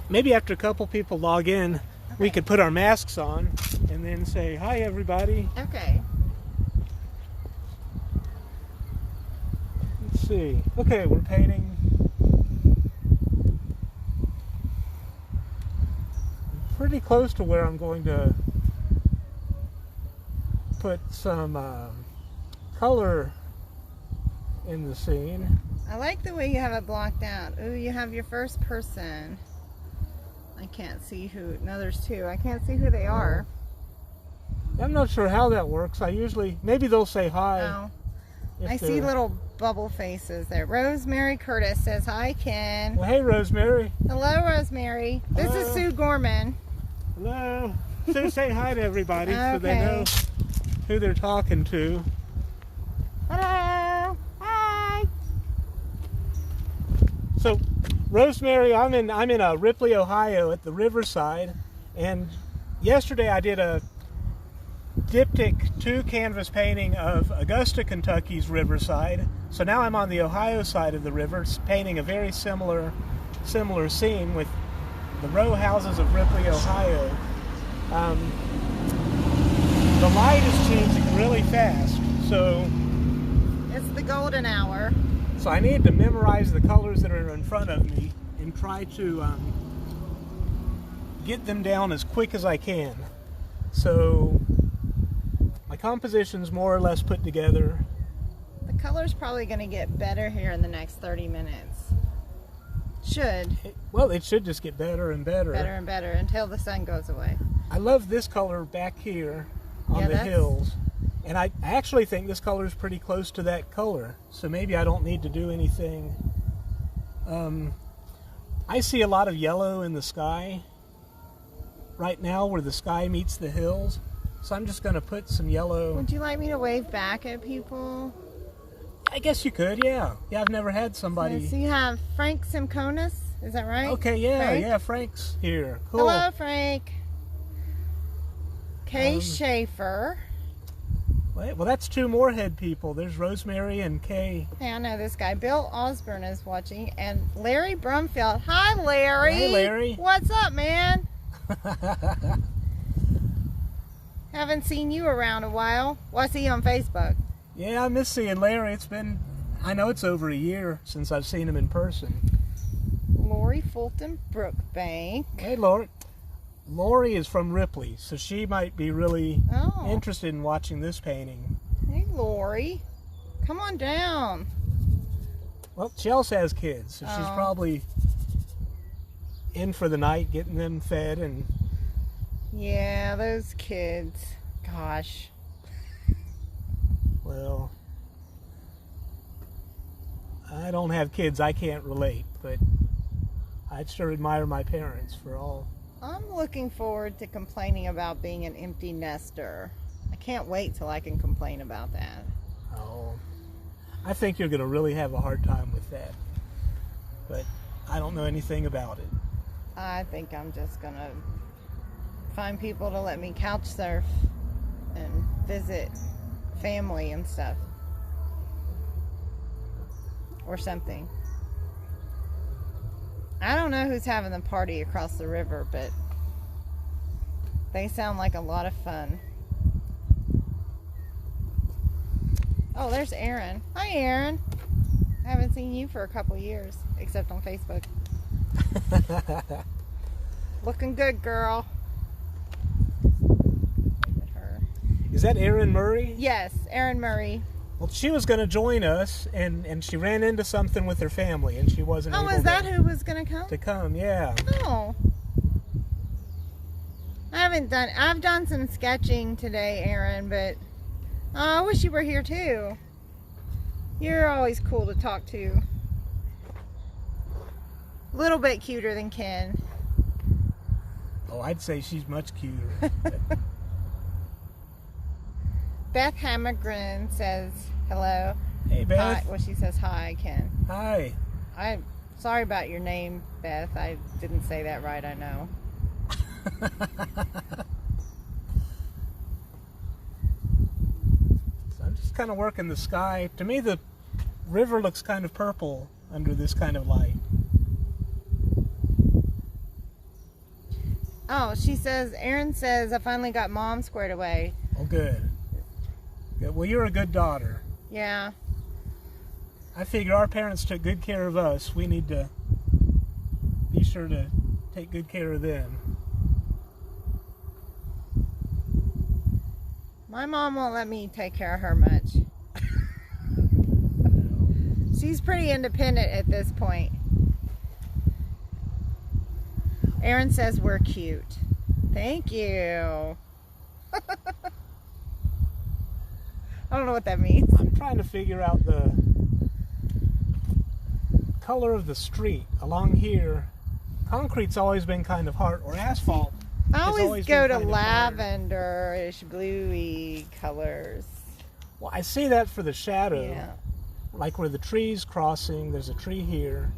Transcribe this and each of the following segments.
maybe after a couple people log in, we could put our masks on and then say, hi, everybody. Okay. Let's see. Okay, we're painting. Pretty close to where I'm going to put some color in the scene. I like the way you have it blocked out. Ooh, you have your first person. I can't see who. No, there's two. I can't see who they are. I'm not sure how that works. I usually, maybe they'll say hi. Oh. I see little bubble faces there. Rosemary Curtis says, hi, Ken. Well, hey, Rosemary. Hello, Rosemary. This is Sue Gorman. Hello. So say hi to everybody so they Okay. know who they're talking to. Hello. Hi. So, Rosemary, I'm in Ripley, Ohio, at the Riverside, and yesterday I did a diptych 2 canvas painting of Augusta, Kentucky's Riverside. So now I'm on the Ohio side of the river, painting a very similar scene with the row houses of Ripley, Ohio. The light is changing really fast, so It's the golden hour. So I need to memorize the colors that are in front of me and try to get them down as quick as I can. So my composition's more or less put together. The color's probably going to get better here in the next 30 minutes. Should. It should just get better and better. Better and better until the sun goes away. I love this color back here on Yeah, the hills. And I actually think this color is pretty close to that color. So maybe I don't need to do anything. I see a lot of yellow in the sky right now where the sky meets the hills. So I'm just going to put some yellow. Would you like me to wave back at people? I guess you could, yeah. Yeah, I've never had somebody. So you have Frank Simconis, is that right? Okay, yeah, Frank? yeah, Frank's here. Cool. Hello, Frank. Kay Schaefer. Well, that's 2 Moorhead people. There's Rosemary and Kay. Hey, I know this guy. Bill Osborne is watching, and Larry Brumfield. Hi, Larry. Hey, Larry. What's up, man? Haven't seen you around a while. Well, I see you on Facebook. Yeah, I miss seeing Larry. I know it's over a year since I've seen him in person. Lori Fulton Brookbank. Hey, Lori. Lori is from Ripley, so she might be really interested in watching this painting. Hey, Lori. Come on down. Well, she also has kids, so she's probably in for the night, getting them fed and... Yeah, those kids. Gosh. Well, I don't have kids. I can't relate, but I sure admire my parents for all. I'm looking forward to complaining about being an empty nester. I can't wait till I can complain about that. Oh, I think you're going to really have a hard time with that, but I don't know anything about it. I think I'm just going to find people to let me couch surf and visit family and stuff. Or something. I don't know who's having the party across the river, but they sound like a lot of fun. Oh, there's Aaron. Hi, Aaron. I haven't seen you for a couple years, except on Facebook. Looking good, girl. Look at her. Is that Erin Murray? Yes, Erin Murray. Well, she was going to join us, and she ran into something with her family, and she wasn't able is that who was going to come? to come, yeah. Oh. I've done some sketching today, Aaron, but I wish you were here too. You're always cool to talk to. A little bit cuter than Ken. Oh, I'd say she's much cuter. Beth Hammergren says hello. Hey, Beth. Hi. Well, she says hi, Ken. Hi. I'm sorry about your name, Beth. I didn't say that right, I know. So I'm just kind of working the sky. To me, the river looks kind of purple under this kind of light. Oh, Erin says, I finally got Mom squared away. Oh, good. Good. Well, you're a good daughter. Yeah. I figure our parents took good care of us. We need to be sure to take good care of them. My mom won't let me take care of her much. She's pretty independent at this point. Erin says we're cute. Thank you. I don't know what that means. I'm trying to figure out the color of the street along here. Concrete's always been kind of hard, or asphalt. I always go to lavenderish, bluey colors. Well, I see that for the shadow. Yeah. Like where the tree's crossing, there's a tree here.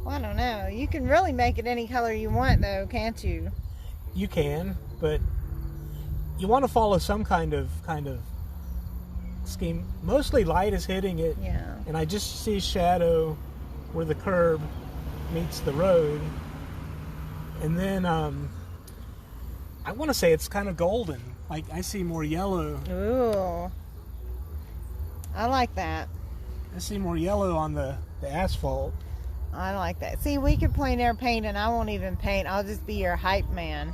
Well, I don't know. You can really make it any color you want, though, can't you? You can, but you want to follow some kind of scheme. Mostly light is hitting it. Yeah. And I just see shadow where the curb meets the road. And then I want to say it's kind of golden. Like I see more yellow. Ooh. I like that. I see more yellow on the asphalt. I like that. See, we could play Air Paint and I won't even paint. I'll just be your hype man.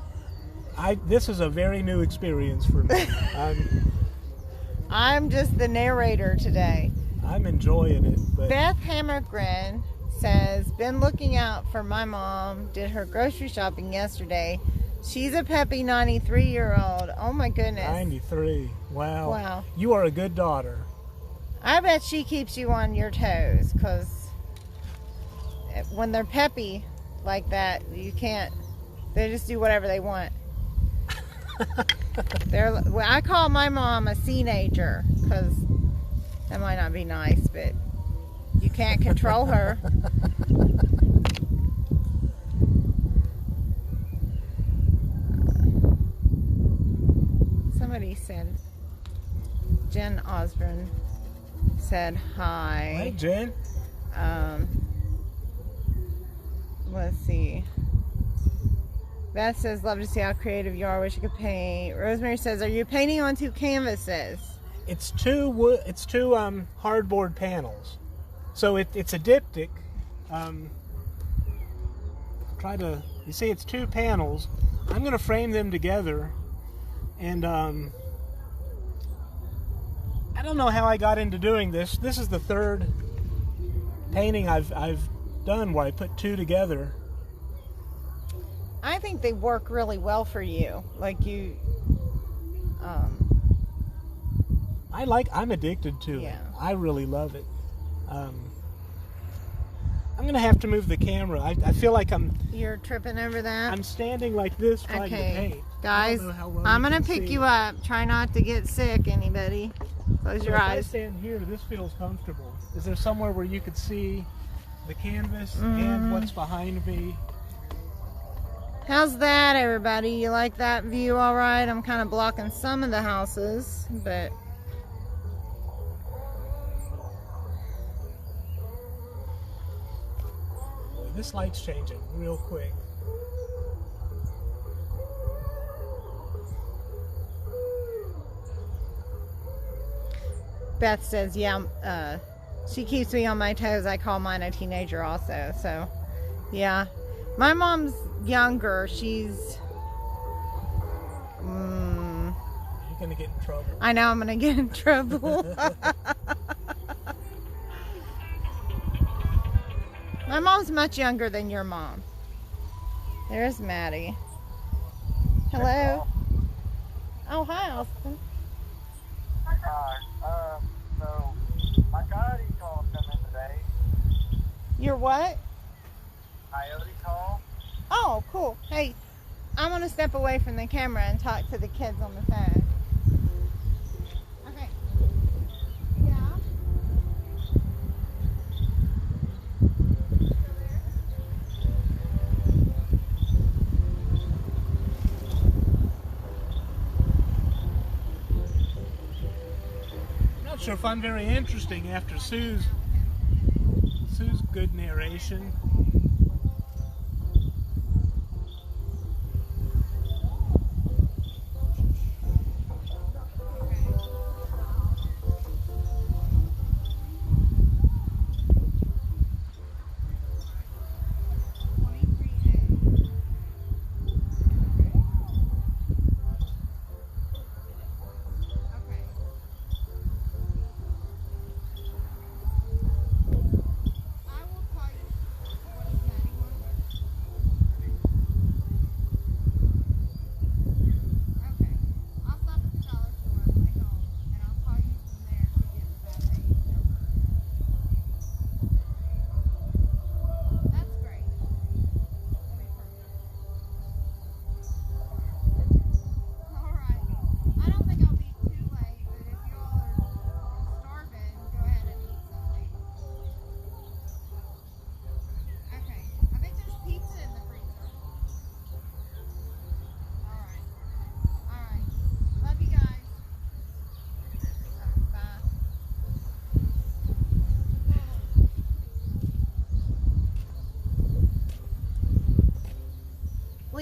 This is a very new experience for me. I'm just the narrator today. I'm enjoying it. But Beth Hammergren says, been looking out for my mom. Did her grocery shopping yesterday. She's a peppy 93-year-old. Oh my goodness. 93. Wow. Wow. You are a good daughter. I bet she keeps you on your toes, because when they're peppy like that, you can't, they just do whatever they want. I call my mom a teenager, because that might not be nice, but you can't control her. Somebody said, Jen Osborne said hi. Hi, Jen. Let's see. Beth says, love to see how creative you are. Wish you could paint. Rosemary says, are you painting on 2 canvases? It's two hardboard panels. So it's a diptych. You see it's 2 panels. I'm going to frame them together. And I don't know how I got into doing this. This is the 3rd painting I've done where I put 2 together. I think they work really well for you. Like you, I'm addicted to Yeah. it. I really love it. I'm gonna have to move the camera. I feel like you're tripping over that. I'm standing like this trying to paint. Guys, I'm gonna pick you up. Try not to get sick, anybody. Close your eyes. If I stand here, this feels comfortable. Is there somewhere where you could see the canvas and what's behind me? How's that, everybody? You like that view all right? I'm kind of blocking some of the houses, but... Boy, this light's changing real quick. Beth says, yeah, she keeps me on my toes. I call mine a teenager also, so, yeah. My mom's younger. She's... You're going to get in trouble. I know I'm going to get in trouble. My mom's much younger than your mom. There's Maddie. Hello. Oh, hi, Austin. Hi. So, my coyote call coming today. Your what? Coyote call. Oh, cool. Hey, I'm going to step away from the camera and talk to the kids on the phone. Okay. Yeah. Not sure if I'm very interesting after Sue's good narration.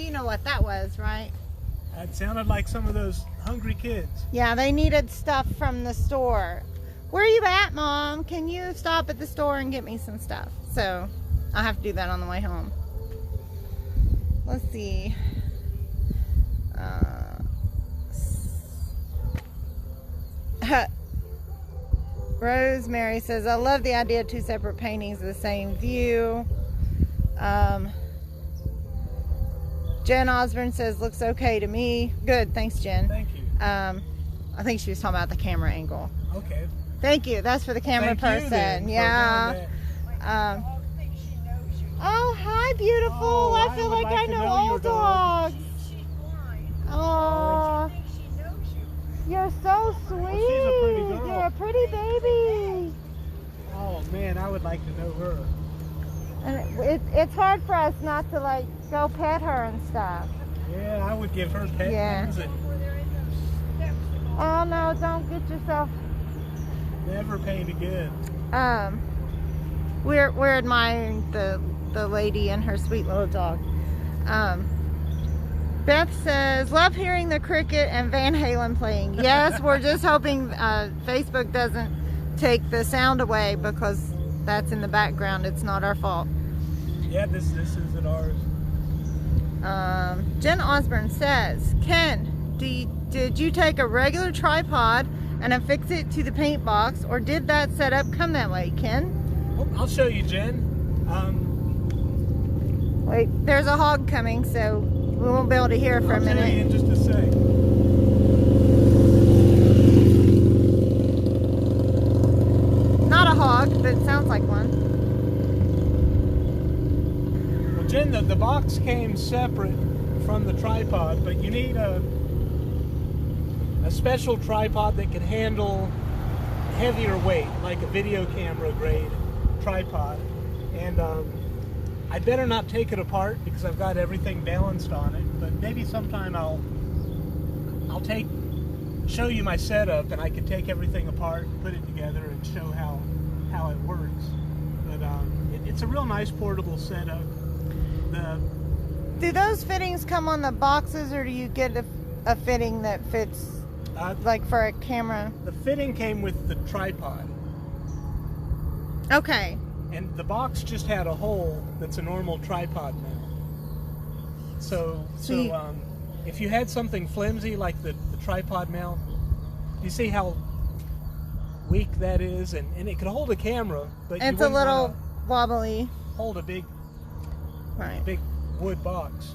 Well, you know what that was, right? That sounded like some of those hungry kids. Yeah, they needed stuff from the store. Where are you at, Mom? Can you stop at the store and get me some stuff? So I'll have to do that on the way home. Let's see. Rosemary says, I love the idea of 2 separate paintings of the same view. Jen Osborne says, looks okay to me. Good, thanks, Jen. Thank you. I think she was talking about the camera angle. Okay. Thank you. That's for the camera Thank you, then, person. for Yeah. doing that. Oh, hi, beautiful. Oh, I feel I would like like I to know know all your dog. dogs. She's blind. Oh, She thinks she knows you. you're so sweet. she's a pretty girl. You're a pretty baby. Oh man, I would like to know her. And it's hard for us not to like go pet her and stuff. Yeah, I would give her pet Yeah. names and Where they're in those steps. Oh no, don't get yourself. never paint again. We're admiring the lady and her sweet little dog. Beth says, love hearing the cricket and Van Halen playing. Yes, we're just hoping Facebook doesn't take the sound away because that's in the background. It's not our fault. Yeah, this isn't ours. Jen Osborne says, Ken, did you take a regular tripod and affix it to the paint box, or did that setup come that way, Ken? Well, I'll show you, Jen. Wait, there's a hog coming, so we won't be able to hear for a I'll tell you minute. in just a sec. Not a hog, but it sounds like one. Well, Jen, the box came separate from the tripod, but you need a special tripod that can handle heavier weight, like a video camera grade tripod. And I'd better not take it apart because I've got everything balanced on it. But maybe sometime I'll show you my setup, and I can take everything apart, put it together, and show how it works. But it's a real nice portable setup. Do those fittings come on the boxes, or do you get a fitting that fits, like for a camera? The fitting came with the tripod. Okay. And the box just had a hole that's a normal tripod mount. So if you had something flimsy like the tripod mount, you see how weak that is, and it could hold a camera, but you It's a wouldn't little wanna wobbly. hold a big wood box.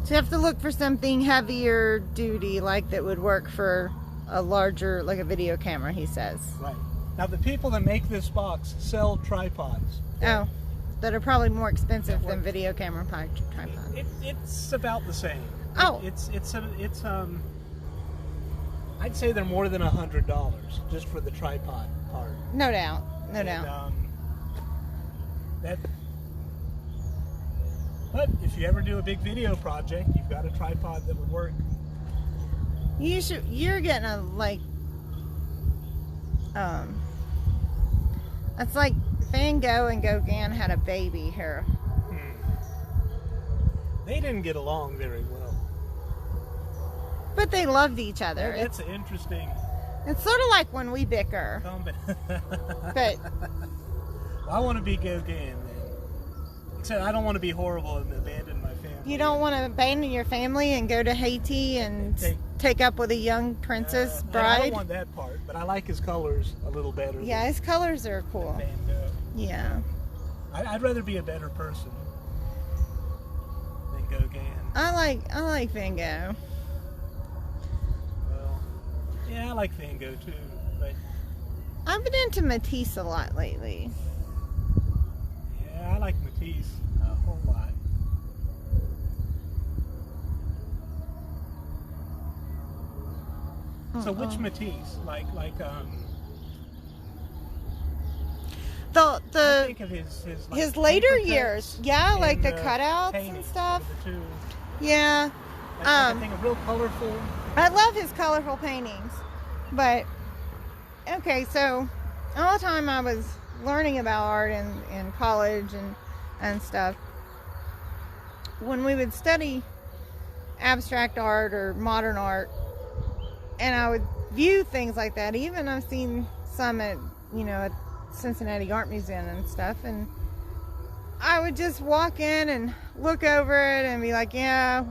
So you have to look for something heavier duty, like that would work for a larger, like a video camera, he says. Right. Now the people that make this box sell tripods. Oh, that are probably more expensive That than work. video camera tripods. It's about the same. Oh. It's I'd say they're more than $100 just for the tripod part. No doubt. No And, doubt. But if you ever do a big video project, you've got a tripod that would work. You're getting a, like, it's like Van Gogh and Gauguin had a baby here. They didn't get along very well. But they loved each other. That's interesting. It's sort of like when we bicker. But Well, I want to be Gauguin, man. Except I don't want to be horrible and abandon my family. you don't want to abandon your family and go to Haiti and take up with a young princess I bride. don't want that part, but I like his colors a little better. Yeah, his colors are cool. Than Van Gogh. Yeah. I'd rather be a better person than Gauguin. I like Van Gogh. Well, yeah, I like Van Gogh too, but I've been into Matisse a lot lately. yeah, I like Matisse a whole lot. So which Matisse? Like I The think of his like, his later paper cuts years, yeah, like and the cutouts and paintings stuff. of the two. Yeah. Like, I think of real colorful. I love his colorful paintings. But okay, so all the time I was learning about art in college and stuff, when we would study abstract art or modern art, and I would view things like that, even I've seen some at, at Cincinnati Art Museum and stuff, and I would just walk in and look over it and be like, yeah,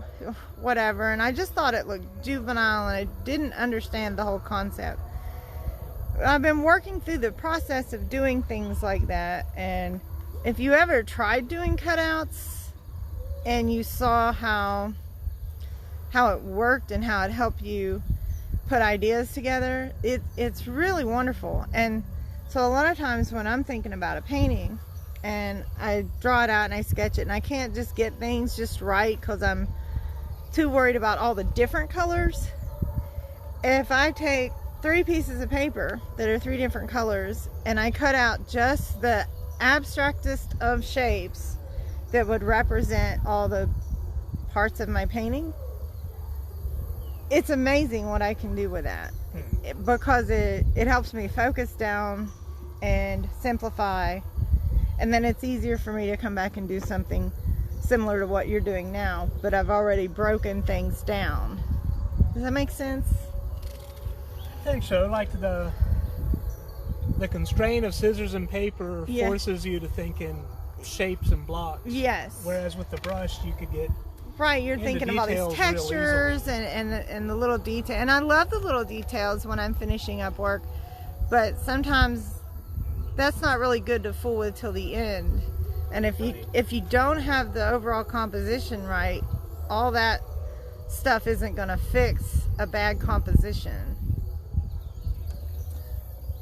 whatever. And I just thought it looked juvenile, and I didn't understand the whole concept. I've been working through the process of doing things like that, and if you ever tried doing cutouts and you saw how it worked and how it helped you put ideas together, it's really wonderful. And so a lot of times when I'm thinking about a painting and I draw it out and I sketch it, and I can't just get things just right because I'm too worried about all the different colors, if I take 3 pieces of paper that are 3 different colors and I cut out just the abstractest of shapes that would represent all the parts of my painting, it's amazing what I can do with that, because it helps me focus down and simplify, and then it's easier for me to come back and do something similar to what you're doing now, but I've already broken things down. Does that make sense? I think so. Like the constraint of scissors and paper forces you to think in shapes and blocks. Yes. Whereas with the brush, you could get right. You're thinking of all these textures and the little detail. And I love the little details when I'm finishing up work, but sometimes that's not really good to fool with till the end. And if you don't have the overall composition right, all that stuff isn't going to fix a bad composition.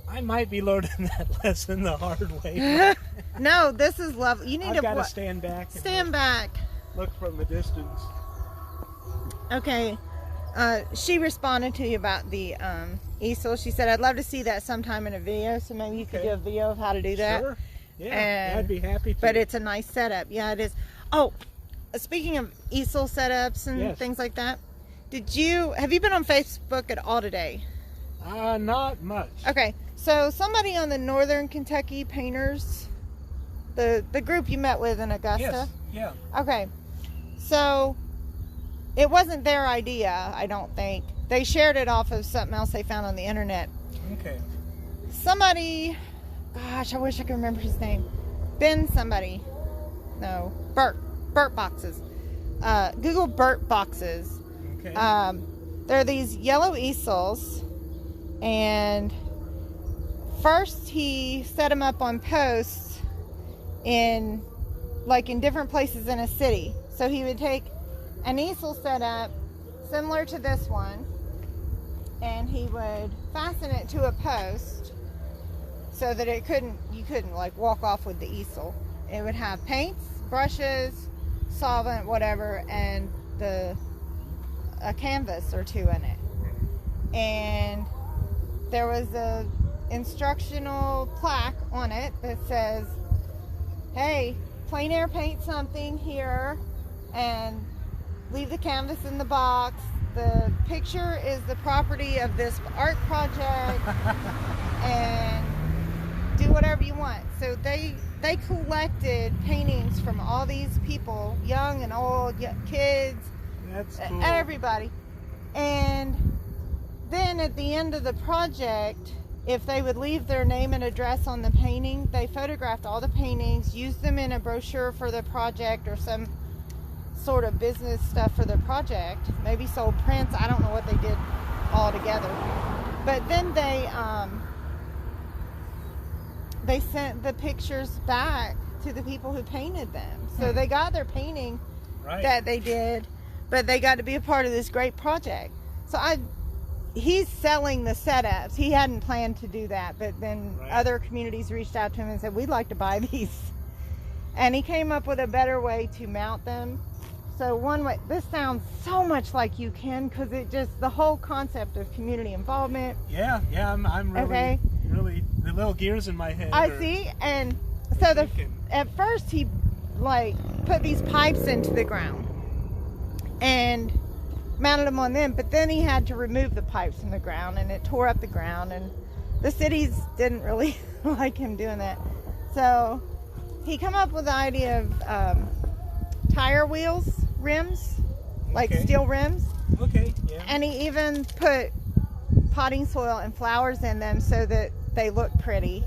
I might be learning that lesson the hard way. No, this is lovely. You need I've got to stand back. Stand back. Look from a distance. Okay. She responded to you about the easel. She said, I'd love to see that sometime in a video, so maybe you could do a video of how to do that. Sure. Yeah, I'd be happy to. But it's a nice setup. Yeah, it is. Oh, speaking of easel setups and things like that, have you been on Facebook at all today? Not much. Okay, so somebody on the Northern Kentucky Painters, the group you met with in Augusta? Yes, yeah. Okay, so it wasn't their idea, I don't think. They shared it off of something else they found on the internet. Okay. Somebody, gosh, I wish I could remember his name. Burt Boxes. Google Burt Boxes. Okay. There are these yellow easels, and first he set them up on posts in different places in a city. So he would take an easel set up similar to this one, and he would fasten it to a post so that you couldn't walk off with the easel. It would have paints, brushes, solvent, whatever, and a canvas or 2 in it. And there was a instructional plaque on it that says, hey, plein air paint something here and leave the canvas in the box. The picture is the property of this art project, and do whatever you want. So they collected paintings from all these people, young and old, kids, that's cool. Everybody. And then at the end of the project, if they would leave their name and address on the painting, they photographed all the paintings, used them in a brochure for the project or some sort of business stuff for the project. Maybe sold prints. I don't know what they did all together. But then they sent the pictures back to the people who painted them. So they got their painting that they did, but they got to be a part of this great project. So he's selling the setups. He hadn't planned to do that, but then other communities reached out to him and said, we'd like to buy these. And he came up with a better way to mount them. So one way, this sounds so much like you, Ken, because the whole concept of community involvement. Yeah, I'm really, the little gears in my head. I see, and so at first he put these pipes into the ground and mounted them on them, but then he had to remove the pipes from the ground, and it tore up the ground, and the cities didn't really like him doing that. So he come up with the idea of tire wheels. rims, like Okay. steel rims. Okay, yeah. And he even put potting soil and flowers in them so that they look pretty.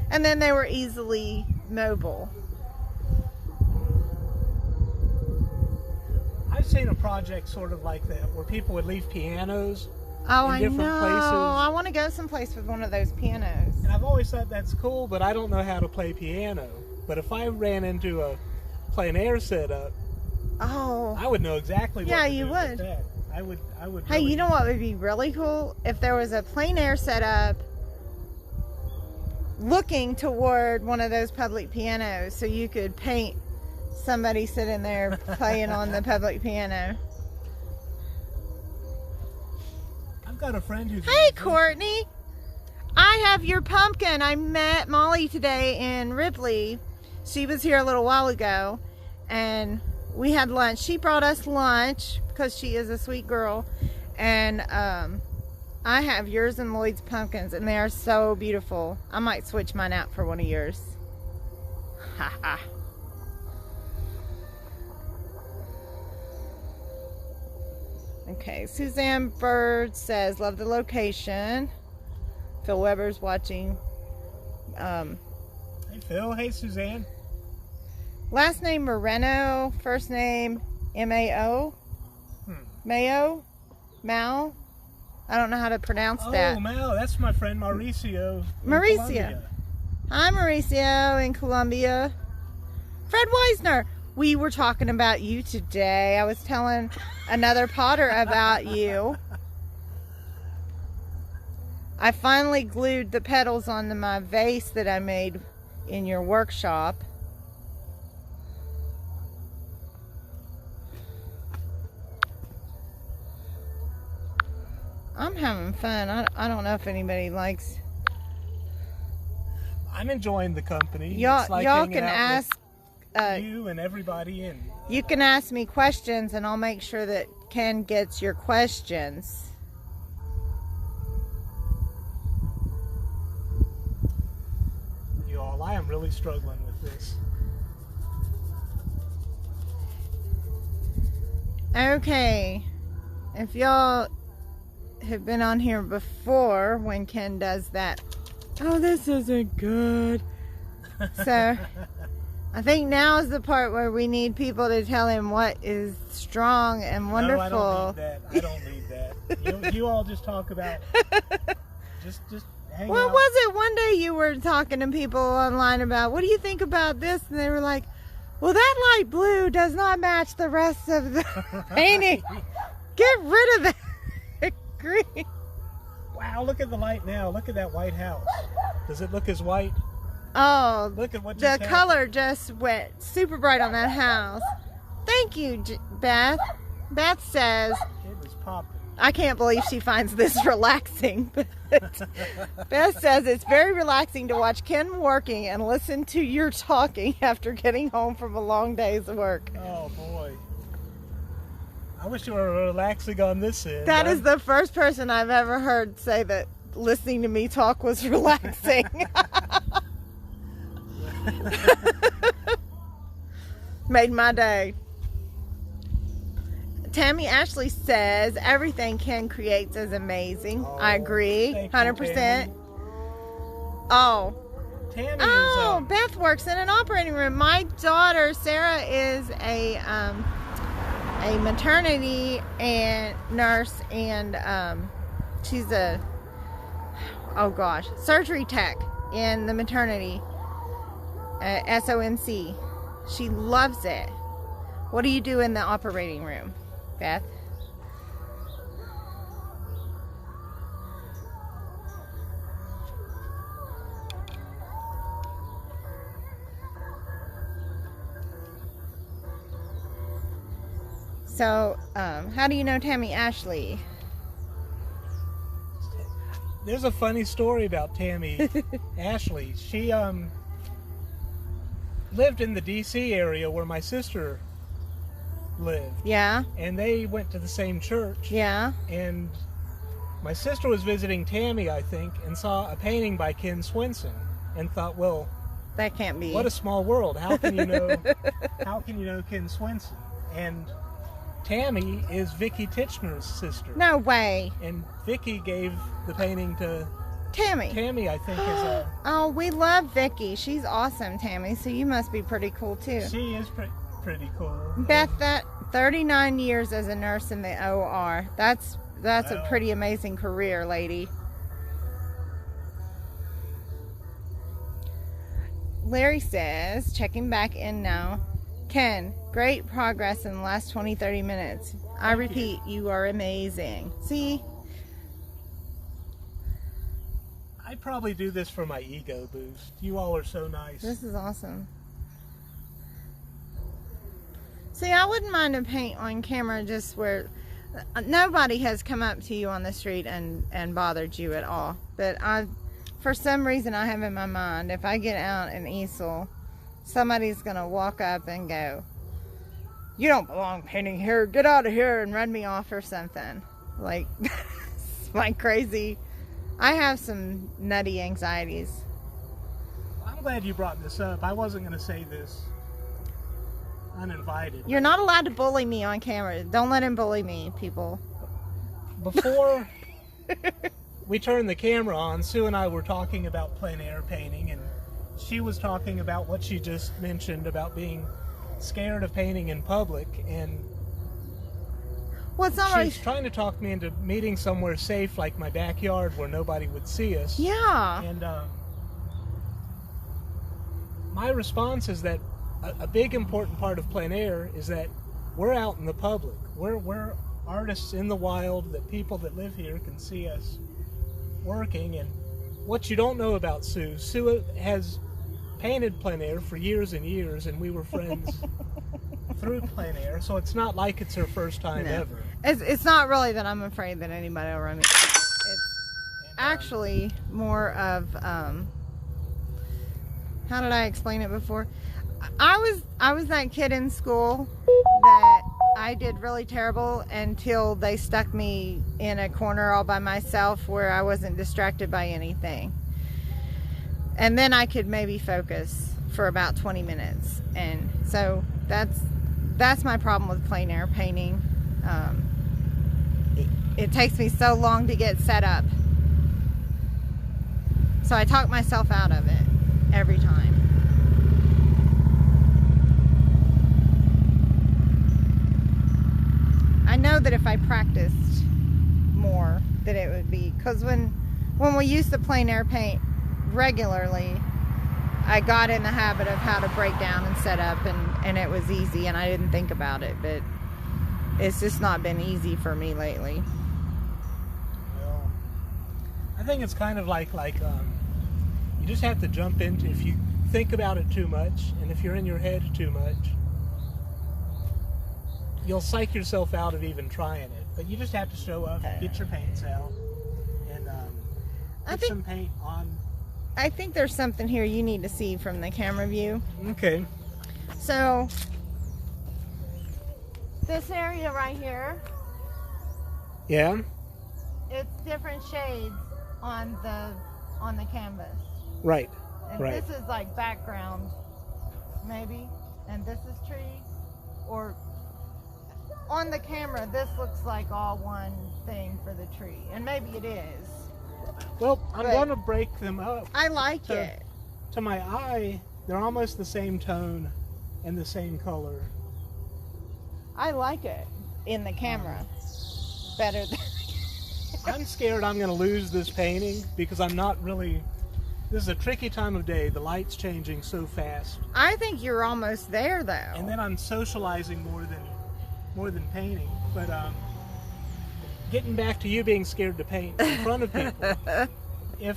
And then they were easily mobile. I've seen a project sort of like that where people would leave pianos Oh, in I different know. places. I want to go someplace with one of those pianos. And I've always thought that's cool, but I don't know how to play piano. But if I ran into a plein air setup, Oh. I would know exactly what Yeah, to you do would. with that. I would Hey, really- you know what would be really cool? If there was a plein air setup looking toward one of those public pianos so you could paint somebody sitting there playing on the public piano. I've got a friend who's Hey, Courtney. I have your pumpkin. I met Molly today in Ripley. She was here a little while ago, and we had lunch. She brought us lunch because she is a sweet girl, and I have yours and Lloyd's pumpkins, and they are so beautiful. I might switch mine out for one of yours. Ha ha. Okay, Suzanne Bird says, love the location. Phil Weber's watching. Hey, Phil. Hey, Suzanne. Last name Moreno, first name M-A-O. Mayo? Mao? I don't know how to pronounce that. Oh, Mel, that's my friend Mauricio. in Mauricio. Colombia. Hi, Mauricio in Colombia. Fred Weisner, we were talking about you today. I was telling another potter about you. I finally glued the petals onto my vase that I made in your workshop. I'm having fun. I don't know if anybody likes... I'm enjoying the company. Y'all, It's like y'all hanging can out ask... with you and everybody in. You can ask me questions, and I'll make sure that Ken gets your questions. You all, I am really struggling with this. Okay. If y'all have been on here before when Ken does that, oh, this isn't good. So, I think now is the part where we need people to tell him what is strong and wonderful. No, I don't need that. You all just talk about... Just hang What out. was it? One day you were talking to people online about, what do you think about this? And they were like, well, that light blue does not match the rest of the painting. Get rid of that green. Wow, look at the light now. Look at that white house. Does it look as white? Oh, Look at what the just happened. color just went super bright on that house. Thank you, Beth. Beth says, It was popping. I can't believe she finds this relaxing. But Beth says it's very relaxing to watch Ken working and listen to your talking after getting home from a long day's work. Oh, boy. I wish you were relaxing on this end. That is the first person I've ever heard say that listening to me talk was relaxing. Made my day. Tammy Ashley says everything Ken creates is amazing. I agree, thank you, 100%. Tammy. Oh, Tammy oh, is... Beth works in an operating room. My daughter Sarah is a maternity and nurse, and she's a surgery tech in the maternity. SONC. She loves it. What do you do in the operating room, Beth? So, how do you know Tammy Ashley? There's a funny story about Tammy Ashley. She lived in the D.C. area where my sister lived. Yeah, And they went to the same church. yeah. And my sister was visiting Tammy, I think, and saw a painting by Ken Swenson and thought, well, that can't be. What a small world. How can you know? How can you know Ken Swenson? And Tammy is Vicky Titchener's sister. No way. And Vicky gave the painting to Tammy. Tammy, I think, is a. Oh, we love Vicky. She's awesome, Tammy. So you must be pretty cool too. She is pretty cool. Beth, that 39 years as a nurse in the OR. That's a pretty amazing career, lady. Larry says, checking back in now. Ken, great progress in the last 20-30 minutes. I repeat, you are amazing. See? I probably do this for my ego boost. You all are so nice. This is awesome. See, I wouldn't mind a paint on camera just where nobody has come up to you on the street and bothered you at all. But for some reason I have in my mind, if I get out an easel, somebody's going to walk up and go, "You don't belong painting here. Get out of here," and run me off or something. Like, it's like crazy. I have some nutty anxieties. I'm glad you brought this up. I wasn't going to say this uninvited. You're not allowed to bully me on camera. Don't let him bully me, people. Before we turned the camera on, Sue and I were talking about plein air painting, and she was talking about what she just mentioned about being scared of painting in public, and Well, it's not she's trying to talk me into meeting somewhere safe, like my backyard, where nobody would see us. Yeah. And my response is that a big important part of plein air is that we're out in the public. We're artists in the wild, that people that live here can see us working. And what you don't know about Sue has painted plein air for years and years, and we were friends through plein air, so it's not like it's her first time ever. It's not really that I'm afraid that anybody will run me. It's actually more of, how did I explain it before? I was that kid in school that I did really terrible until they stuck me in a corner all by myself where I wasn't distracted by anything. And then I could maybe focus for about 20 minutes. And so that's my problem with plein air painting. It takes me so long to get set up. So I talk myself out of it every time. I know that if I practiced more, that it would be, because when we used to plein air paint regularly, I got in the habit of how to break down and set up, and it was easy, and I didn't think about it, but it's just not been easy for me lately. Well, I think it's kind of like you just have to jump into, if you think about it too much, and if you're in your head too much, you'll psych yourself out of even trying it. But you just have to show up, get your paints out, and put some paint on. I think there's something here you need to see from the camera view. Okay. So, this area right here, Yeah. it's different shades on the canvas. Right. And Right. this is like background, maybe, and this is tree, or on the camera, this looks like all one thing for the tree, and maybe it is. Well, I'm But going to break them up. I like it. To my eye, they're almost the same tone and the same color. I like it in the camera better than. I'm scared I'm going to lose this painting because I'm not really. This is a tricky time of day. The light's changing so fast. I think you're almost there, though. And then I'm socializing more than painting. But getting back to you being scared to paint in front of people. If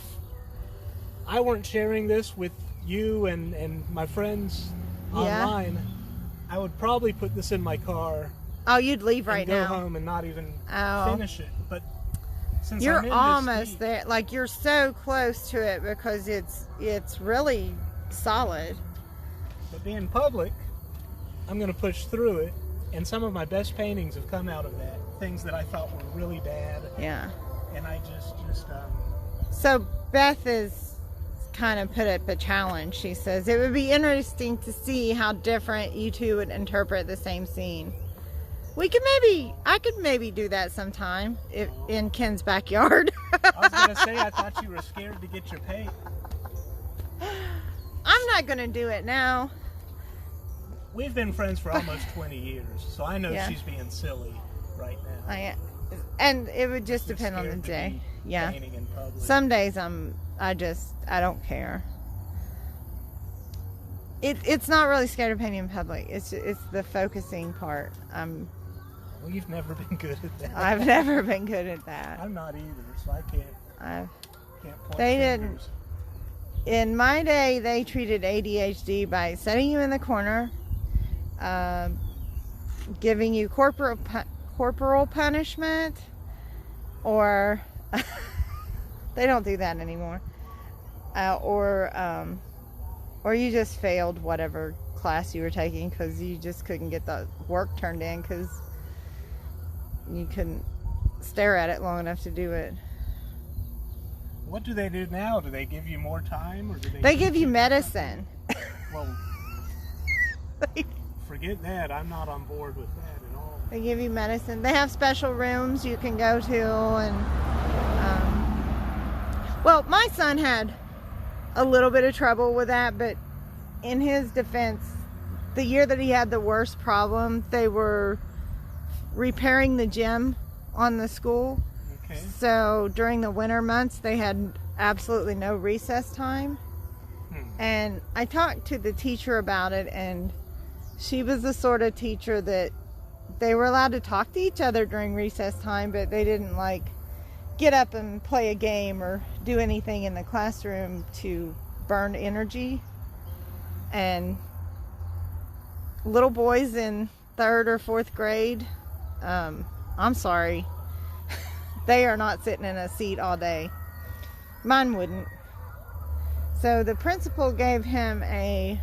I weren't sharing this with you and my friends online, I would probably put this in my car. Oh, you'd leave right and go now. home and not even finish it. But since You're I'm in almost this heat, there. Like, you're so close to it because it's really solid. but being public, I'm going to push through it. And some of my best paintings have come out of that. Things that I thought were really bad. Yeah. And I just So Beth is kind of put up a challenge. She says it would be interesting to see how different you two would interpret the same scene. I could maybe do that sometime in Ken's backyard. I was going to say, I thought you were scared to get your paint. I'm not going to do it now. We've been friends for almost 20 years, so I know Yeah. she's being silly right now. And it would just She's depend on the scared to day. be Yeah. painting in public. Some days I don't care. It's not really scared of painting in public. It's the focusing part. Well, you've never been good at that. I've never been good at that. I'm not either, so I can't point They didn't. fingers. In my day, they treated ADHD by setting you in the corner, giving you corporal punishment, or they don't do that anymore, or you just failed whatever class you were taking because you just couldn't get the work turned in because you couldn't stare at it long enough to do it. What do they do now? Do they give you more time, or do They give you medicine. Well, forget that. I'm not on board with that at all. They give you medicine. They have special rooms you can go to, and well, my son had a little bit of trouble with that, but in his defense, the year that he had the worst problem, they were repairing the gym on the school. Okay. So during the winter months, they had absolutely no recess time. And I talked to the teacher about it, and she was the sort of teacher that they were allowed to talk to each other during recess time, but they didn't like get up and play a game or do anything in the classroom to burn energy. And little boys in 3rd or 4th grade, I'm sorry, they are not sitting in a seat all day. Mine wouldn't. So the principal gave him a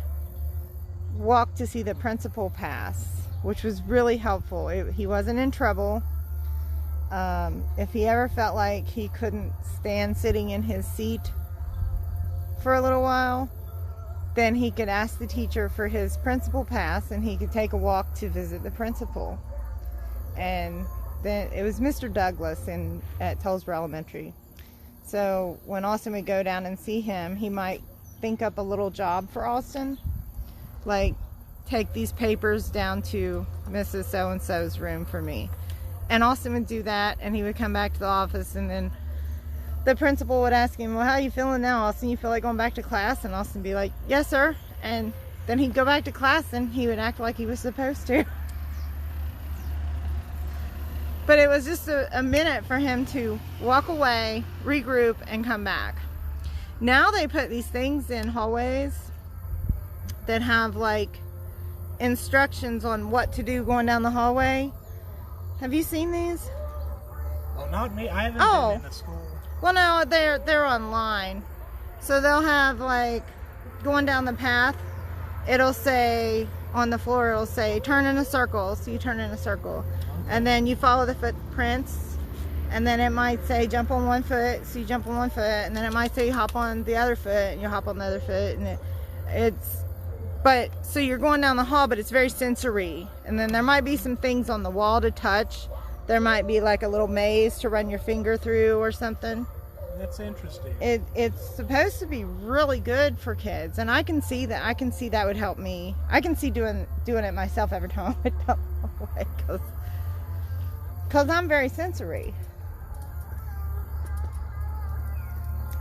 walk to see the principal pass, which was really helpful. He wasn't in trouble. If he ever felt like he couldn't stand sitting in his seat for a little while, then he could ask the teacher for his principal pass and he could take a walk to visit the principal. And then it was Mr. Douglas at Tollsboro Elementary. So when Austin would go down and see him, he might think up a little job for Austin, like take these papers down to Mrs. So-and-so's room for me. And Austin would do that, and he would come back to the office, and then the principal would ask him, well, how are you feeling now, Austin? You feel like going back to class? And Austin would be like, yes, sir. And then he'd go back to class, and he would act like he was supposed to. But it was just a minute for him to walk away, regroup, and come back. Now they put these things in hallways that have like instructions on what to do going down the hallway. Have you seen these? Well, not me. I haven't Oh. been in the school. Well, no, they're online. So they'll have like going down the path. It'll say on the floor, it'll say turn in a circle. So you turn in a circle, and then you follow the footprints. And then it might say jump on one foot, so you jump on one foot, and then it might say hop on the other foot, and you hop on the other foot, and so you're going down the hall, but it's very sensory. And then there might be some things on the wall to touch. There might be like a little maze to run your finger through or something. That's interesting. It's supposed to be really good for kids, and I can see that. I can see that would help me. I can see doing it myself every time I went down the hallway, because I'm very sensory.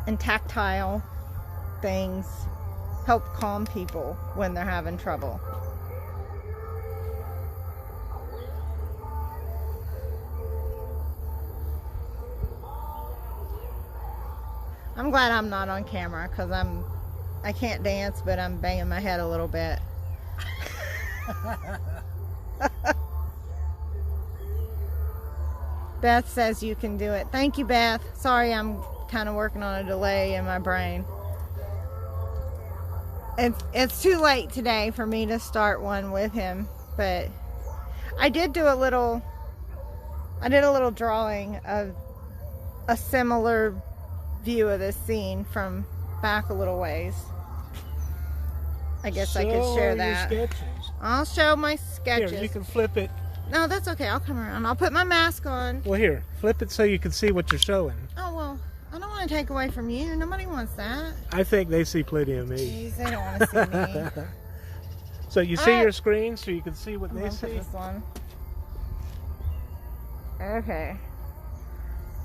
And tactile things help calm people when they're having trouble. I'm glad I'm not on camera because I can't dance, but I'm banging my head a little bit. Beth says you can do it. Thank you, Beth. Sorry, I'm kind of working on a delay in my brain. It's too late today for me to start one with him, but I did a little drawing of a similar view of this scene from back a little ways. I guess I could So share are your that. sketches. I'll show my Here, sketches. you can flip it. No, that's okay. I'll come around. I'll put my mask on. Well, here, flip it so you can see what you're showing. Oh, well, I don't want to take away from you. Nobody wants that. I think they see plenty of me. Jeez, they don't want to see me. So you see Alright. your screen so you can see what I'm they gonna put see? this one. Okay.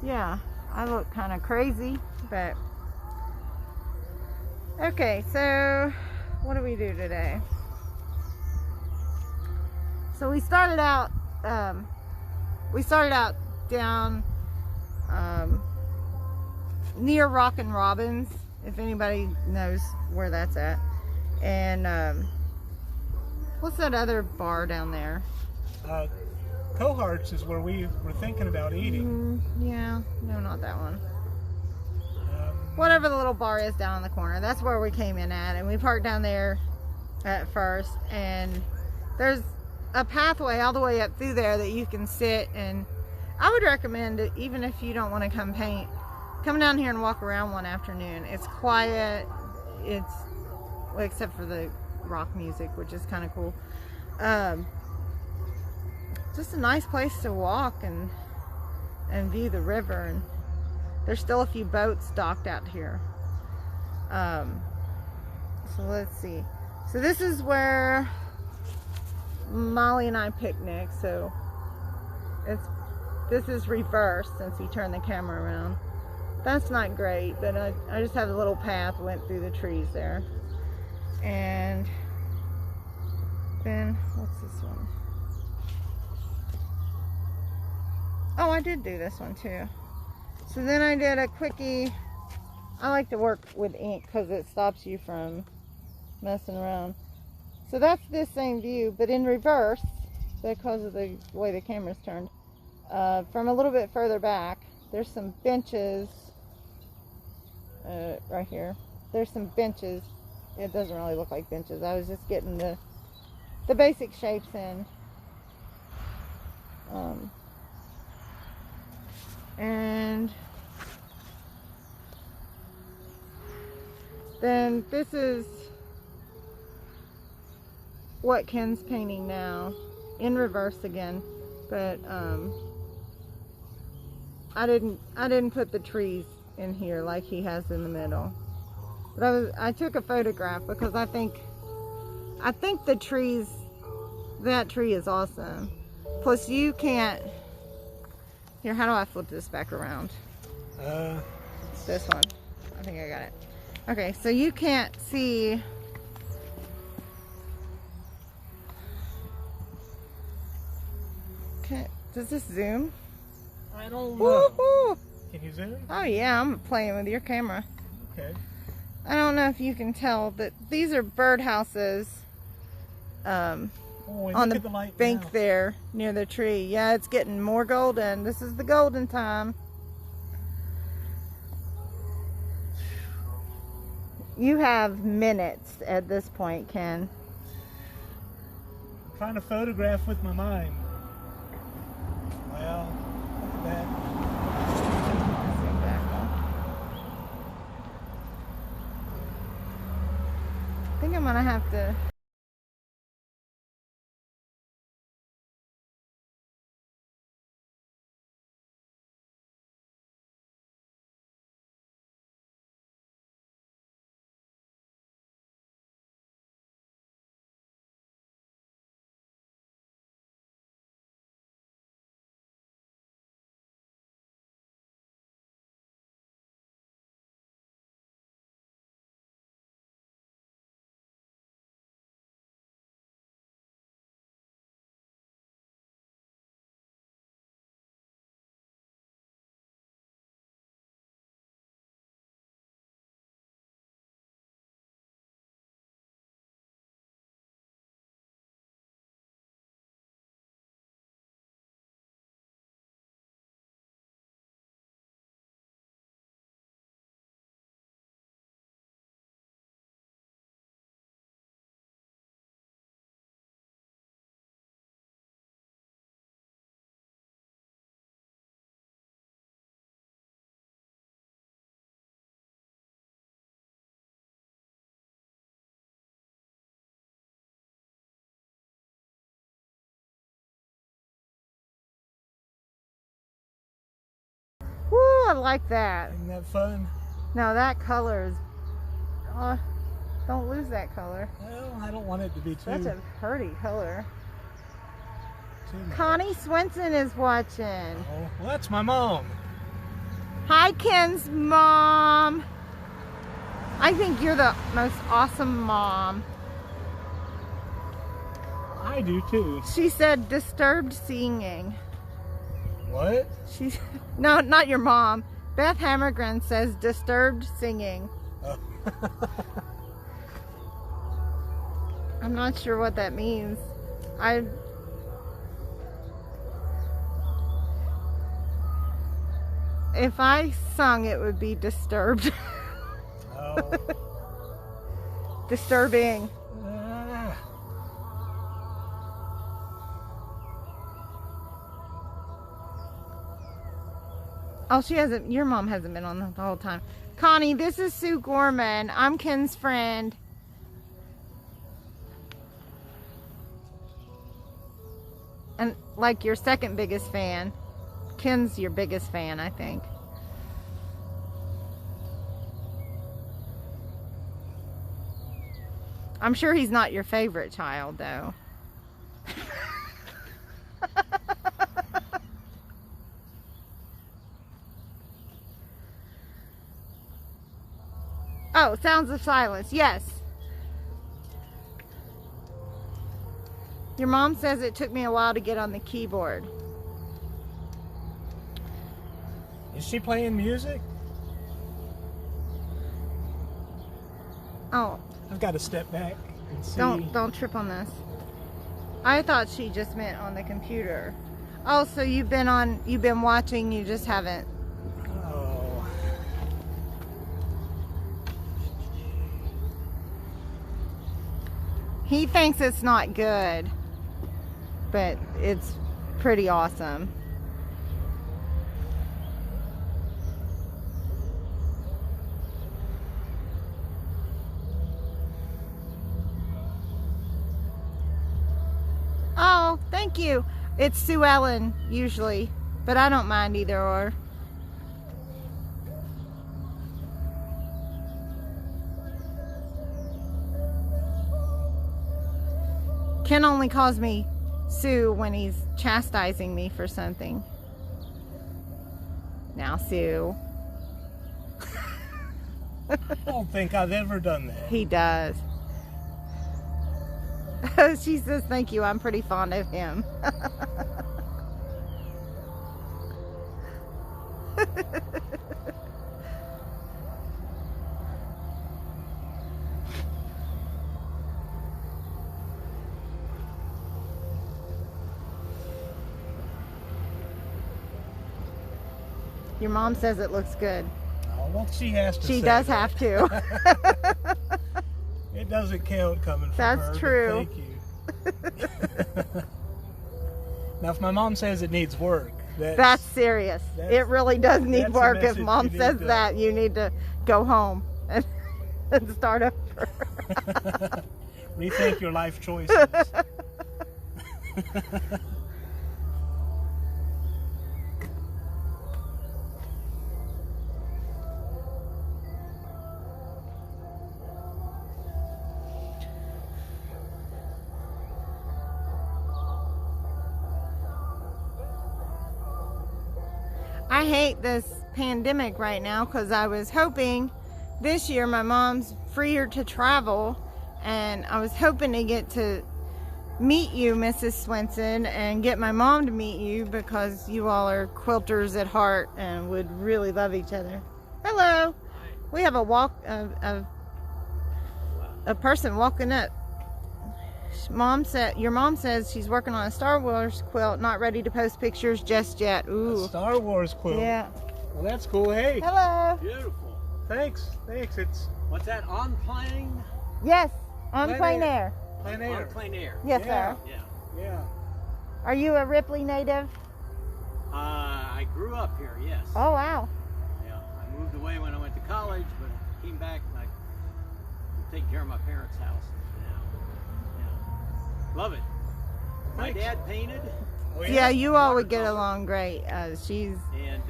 Yeah, I look kind of crazy, but okay. So, what do we do today? So we started out down near Rockin' Robins, if anybody knows where that's at, and what's that other bar down there? Coharts is where we were thinking about eating. Yeah, no, not that one. Um, Whatever the little bar is down in the corner, that's where we came in at, and we parked down there at first, and there's a pathway all the way up through there that you can sit, and I would recommend it, even if you don't want to come paint, come down here and walk around one afternoon. It's quiet, it's, well, except for the rock music, which is kind of cool. Just a nice place to walk and view the river, and there's still a few boats docked out here. So let's see. So this is where Molly and I picnic. So this is reversed since he turned the camera around. That's not great, but I just have a little path went through the trees there. And then what's this one? Oh, I did do this one too. So then I did a quickie. I like to work with ink because it stops you from messing around. So that's this same view, but in reverse because of the way the camera's turned. From a little bit further back, there's some benches right here. There's some benches. It doesn't really look like benches. I was just getting the basic shapes in. And then this is what Ken's painting now, in reverse again, but I didn't put the trees in here like he has in the middle. But I took a photograph because I think the trees, that tree is awesome. Plus you can't. Here, how do I flip this back around? This one. I think I got it. Okay, so you can't see. Okay, does this zoom? I don't know. Woo-hoo! Can you zoom? Oh yeah, I'm playing with your camera. Okay. I don't know if you can tell, but these are birdhouses. Oh, On look the at light bank now. there near the tree. Yeah, it's getting more golden. This is the golden time. You have minutes at this point, Ken. I'm trying to photograph with my mind. Well, look at that. I think I'm gonna have to I like that. Isn't that fun? No, that color is... don't lose that color. Well, I don't want it to be too... Such a pretty color. too much. Connie Swenson is watching. Oh, well, that's my mom. Hi, Ken's mom. I think you're the most awesome mom. I do too. She said disturbed singing. What? She's no, not your mom. Beth Hammergren says disturbed singing. Oh. I'm not sure what that means. If I sung, it would be disturbed. Oh. Disturbing. Ah. Oh, she hasn't. Your mom hasn't been on the whole time. Connie, this is Sue Gorman. I'm Ken's friend. And like your second biggest fan. Ken's your biggest fan, I think. I'm sure he's not your favorite child, though. Oh, sounds of silence. Yes. Your mom says it took me a while to get on the keyboard. Is she playing music? Oh, I've got to step back and see. don't trip on this. I thought she just meant on the computer. Oh, so you've been watching, you just haven't. Oh. He thinks it's not good, but it's pretty awesome. Oh, thank you. It's Sue Ellen, usually, but I don't mind either or. Ken only calls me Sue when he's chastising me for something. Now, Sue. I don't think I've ever done that. He does. She says, thank you, I'm pretty fond of him. Your mom says it looks good. Oh, well, she has to. She say does that. have to. It doesn't count coming from That's her. true. Thank you. Now, if my mom says it needs work, That's serious. It really does need that's a work. If message mom you need says to- that, you need to go home and start over. Rethink your life choices. I hate this pandemic right now because I was hoping this year my mom's freer to travel, and I was hoping to get to meet you, Mrs. Swenson, and get my mom to meet you because you all are quilters at heart and would really love each other. Hello. We have a person walking up. Your mom says she's working on a Star Wars quilt, not ready to post pictures just yet. Ooh. A Star Wars quilt. Yeah. Well, that's cool. Hey. Hello. Beautiful. Thanks. It's What's that? On plane? Yes, on Plein plein air. air. plein air. On plane air. Yes, Yeah. sir. Yeah. Yeah. Are you a Ripley native? I grew up here, yes. Oh, wow. Yeah. I moved away when I went to college, but I came back and I take care of my parents' house. Yeah. Love it. My Thanks. dad painted, Oh, Yeah, you all would get along great. She's and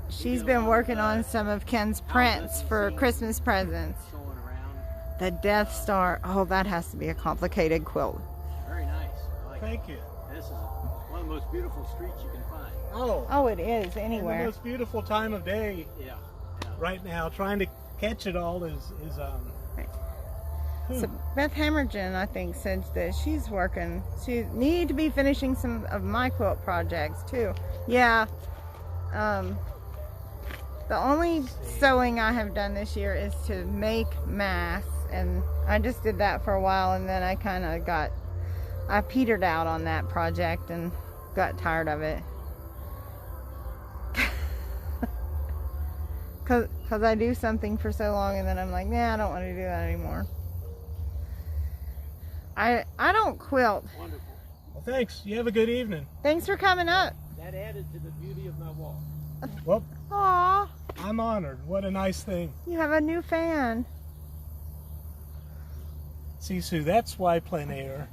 she's been working on some of Ken's prints for Christmas presents. Going around. The Death Star. Oh, that has to be a complicated quilt. Very nice. I like Thank you. it. This is one of the most beautiful streets you can find. Oh, Oh, it is and the anywhere. most beautiful time of day Yeah. right now. Trying to catch it all is So Beth Hammergen, I think, said that she's working. She need to be finishing some of my quilt projects too. Yeah. The only sewing I have done this year is to make masks, and I just did that for a while, and then I kind of I petered out on that project and got tired of it. Cause I do something for so long, and then I'm like, nah, I don't want to do that anymore. I don't quilt. Wonderful. Well, thanks. You have a good evening. Thanks for coming up. That added to the beauty of my walk. Well, Aw, I'm honored. What a nice thing. you have a new fan. See, Sue, that's why plein air.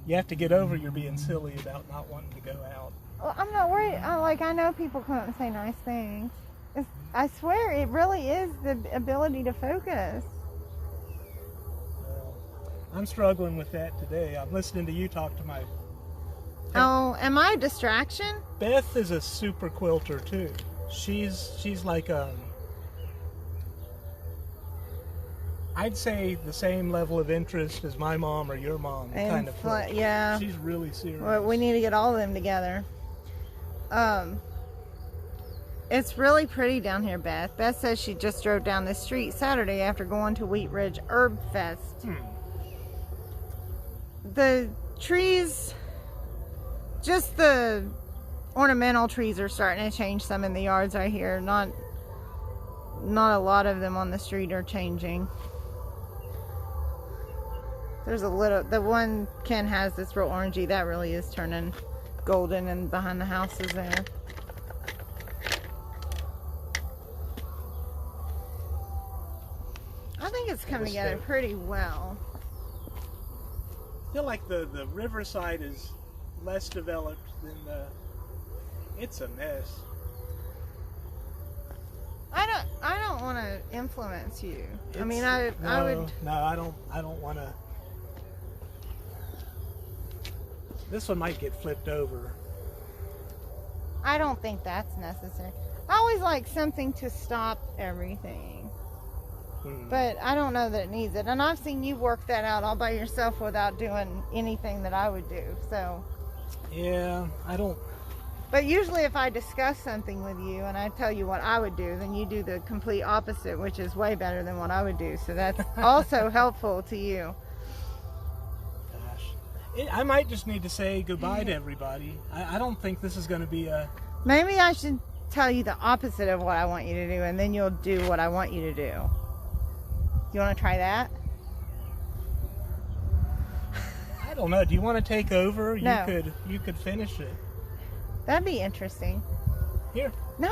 You have to get over your being silly about not wanting to go out. Well, I'm not worried. I know people come up and say nice things. I swear, it really is the ability to focus. Well, I'm struggling with that today. I'm listening to you talk to my... Oh, am I a distraction? Beth is a super quilter, too. She's like, I'd say the same level of interest as my mom or your mom And kind of quilter. yeah. She's really serious. Well, we need to get all of them together. It's really pretty down here, Beth. Beth says she just drove down the street Saturday after going to Wheat Ridge Herb Fest. The trees, just the ornamental trees are starting to change some in the yards I hear. Not a lot of them on the street are changing. There's a little, the one Ken has that's real orangey, that really is turning golden, and behind the houses there. I think it's come together pretty well. I feel like the riverside is less developed than it's a mess. I don't want to influence you. I mean, No, I would. No, I don't want to. This one might get flipped over. I don't think that's necessary. I always like something to stop everything, but I don't know that it needs it. And I've seen you work that out all by yourself without doing anything that I would do. So. Yeah, I don't. But usually if I discuss something with you and I tell you what I would do, then you do the complete opposite, which is way better than what I would do. So that's also helpful to you. Gosh. I might just need to say goodbye to everybody. I don't think this is going to be a... Maybe I should tell you the opposite of what I want you to do, and then you'll do what I want you to do. You want to try that? I don't know. Do you want to take over? No. You could finish it. That'd be interesting. Here. No.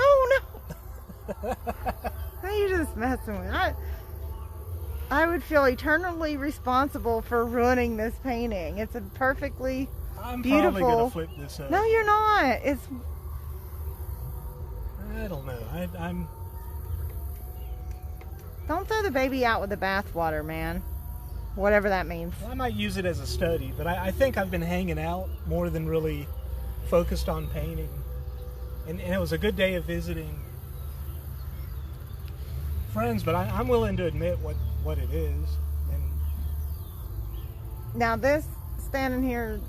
How you just messing with me? I would feel eternally responsible for ruining this painting. It's a perfectly I'm beautiful. probably going to flip this up. No, you're not. It's. I don't know. I'm... Don't throw the baby out with the bathwater, man. Whatever that means. I might use it as a study, but I think I've been hanging out more than really focused on painting. And it was a good day of visiting friends, but I'm willing to admit what it is. And Now this, standing here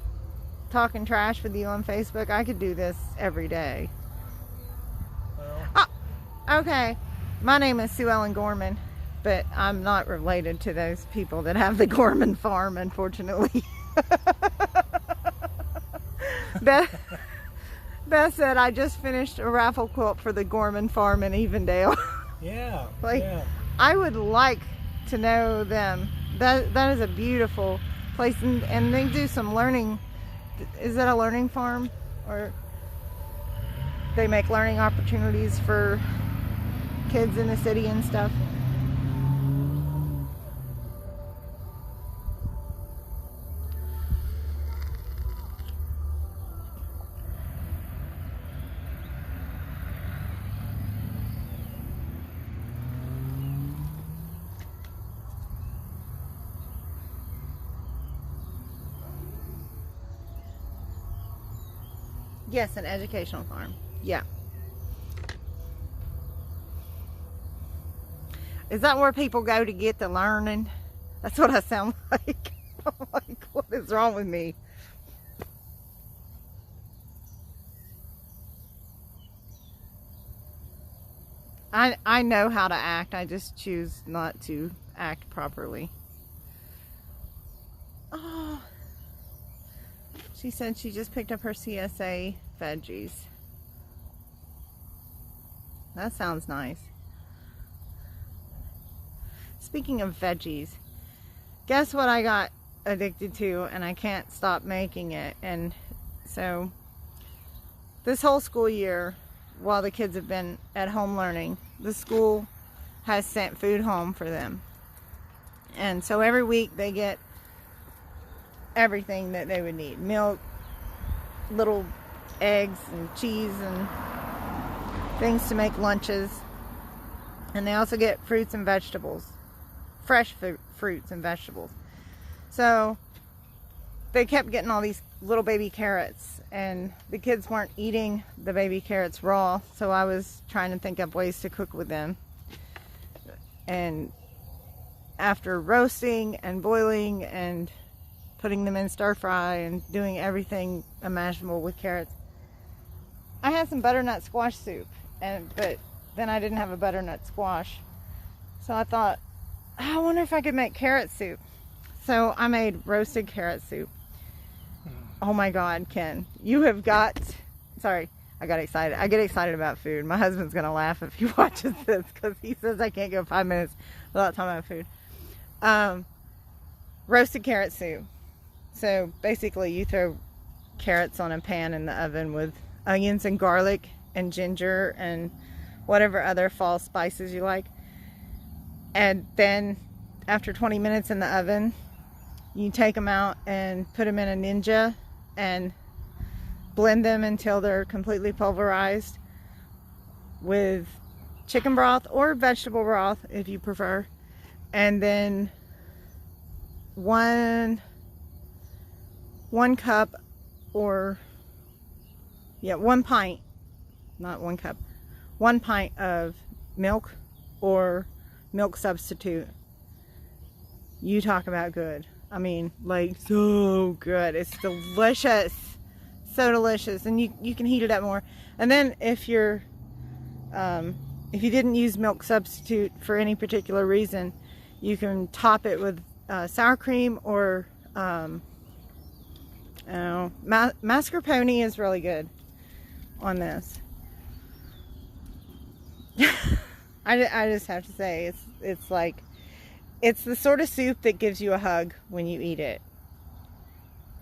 talking trash with you on Facebook, I could do this every day. well, Okay, my name is Sue Ellen Gorman, but I'm not related to those people that have the Gorman farm, unfortunately. Beth said I just finished a raffle quilt for the Gorman farm in Evendale. yeah. Like, yeah. I would like to know them. That is a beautiful place, and they do some learning. Is that a learning farm, or they make learning opportunities for kids in the city and stuff? Yes, an educational farm. Yeah. Is that where people go to get the learning? That's what I sound like. I'm like, what is wrong with me? I know how to act. I just choose not to act properly. Oh. She said she just picked up her CSA veggies. That sounds nice. Speaking of veggies, guess what I got addicted to and I can't stop making it. And so this whole school year, while the kids have been at home learning, the school has sent food home for them. And so every week they get everything that they would need. Milk, little eggs and cheese and things to make lunches. And they also get fruits and vegetables. Fresh fruits and vegetables. So they kept getting all these little baby carrots, and the kids weren't eating the baby carrots raw, so I was trying to think up ways to cook with them. And after roasting and boiling and putting them in stir fry and doing everything imaginable with carrots, I had some butternut squash soup, but then I didn't have a butternut squash, so I thought, I wonder if I could make carrot soup. So I made roasted carrot soup. Oh my God, Ken, you have got, sorry, I got excited. I get excited about food. My husband's gonna laugh if he watches this because he says I can't go 5 minutes without talking about food. Roasted carrot soup. So basically you throw carrots on a pan in the oven with onions and garlic and ginger and whatever other fall spices you like. And then after 20 minutes in the oven, you take them out and put them in a Ninja and blend them until they're completely pulverized with chicken broth or vegetable broth if you prefer. And then one cup or, yeah, 1 pint, not 1 cup, 1 pint of milk or milk substitute. You talk about good. I mean, like, so good. It's delicious. So delicious. And you can heat it up more. And then if you're if you didn't use milk substitute for any particular reason, you can top it with sour cream or mascarpone is really good on this. I just have to say, it's like, it's the sort of soup that gives you a hug when you eat it,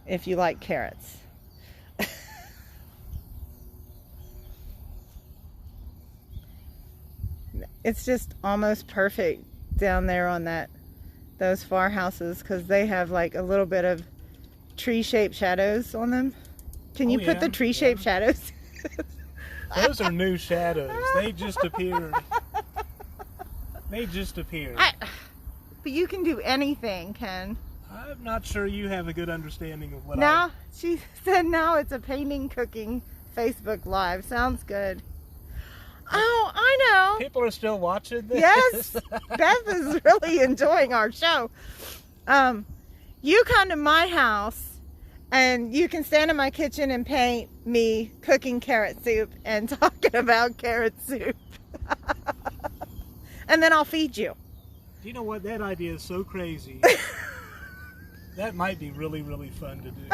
if you like carrots. It's just almost perfect down there on those farmhouses, because they have like a little bit of tree-shaped shadows on them. Can you put the tree-shaped shadows? Those are new shadows. They just appeared. They just appeared. But you can do anything, Ken. I'm not sure you have a good understanding of what Now, she said now it's a painting cooking Facebook Live. Sounds good. Oh, I know. People are still watching this? Yes. Beth is really enjoying our show. You come to my house and you can stand in my kitchen and paint me cooking carrot soup and talking about carrot soup. And then I'll feed you. You know what? That idea is so crazy. That might be really, really fun to do.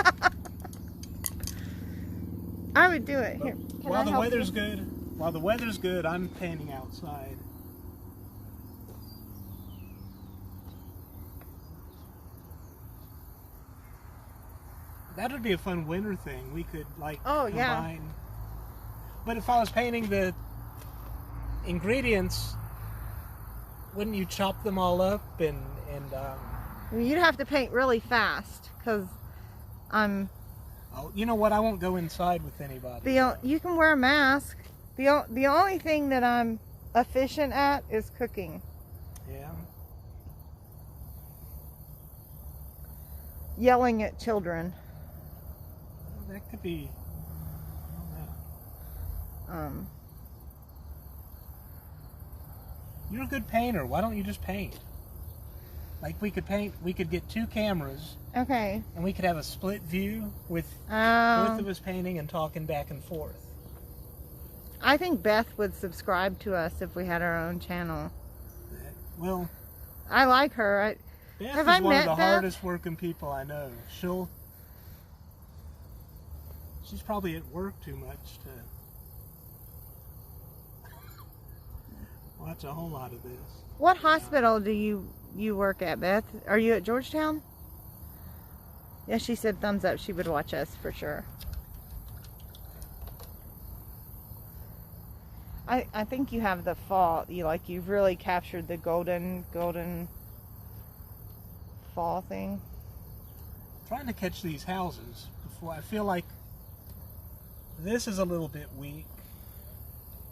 I would do it. Here, while the weather's good, I'm painting outside. That would be a fun winter thing. We could combine. Yeah. But if I was painting the ingredients, wouldn't you chop them all up and You'd have to paint really fast because I'm. Oh, you know what? I won't go inside with anybody. You can wear a mask. The only thing that I'm efficient at is cooking. Yeah. Yelling at children. That could be You're a good painter. Why don't you just paint? Like we could paint, we could get 2 cameras Okay. and we could have a split view with both Oh. of us painting and talking back and forth. I think Beth would subscribe to us if we had our own channel. Well, I like her. Beth Have is I one of met the Beth? hardest working people I know. She's probably at work too much to watch a whole lot of this. What hospital do you work at, Beth? Are you at Georgetown? Yeah, she said thumbs up. She would watch us for sure. I think you have the fall. You've really captured the golden fall thing. Trying to catch these houses before I feel like this is a little bit weak.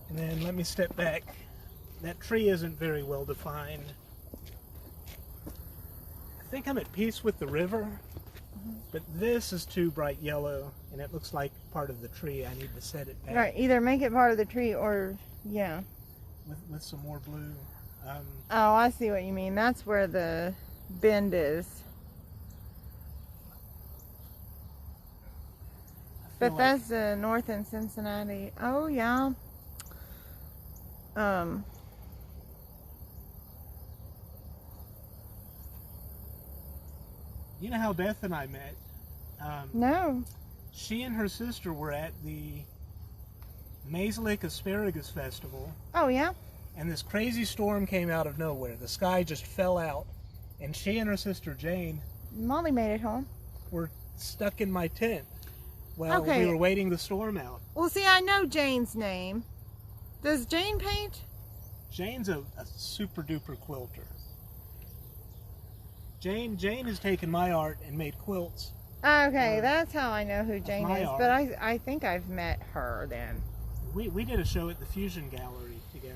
And then let me step back. That tree isn't very well defined. I think I'm at peace with the river, but this is too bright yellow and it looks like part of the tree. I need to set it back. Right, either make it part of the tree or, yeah. With some more blue. Oh, I see what you mean. That's where the bend is. feel Bethesda, north in Cincinnati. Oh, yeah. You know how Beth and I met? No. She and her sister were at the Maeslick Asparagus Festival, Oh, yeah? and this crazy storm came out of nowhere. The sky just fell out, and she and her sister Jane Molly made it home. were stuck in my tent while Okay. we were waiting the storm out. Well, see, I know Jane's name. Does Jane paint? Jane's a super duper quilter. Jane has taken my art and made quilts. Okay, that's how I know who Jane my is. art. But I think I've met her then. We did a show at the Fusion Gallery together.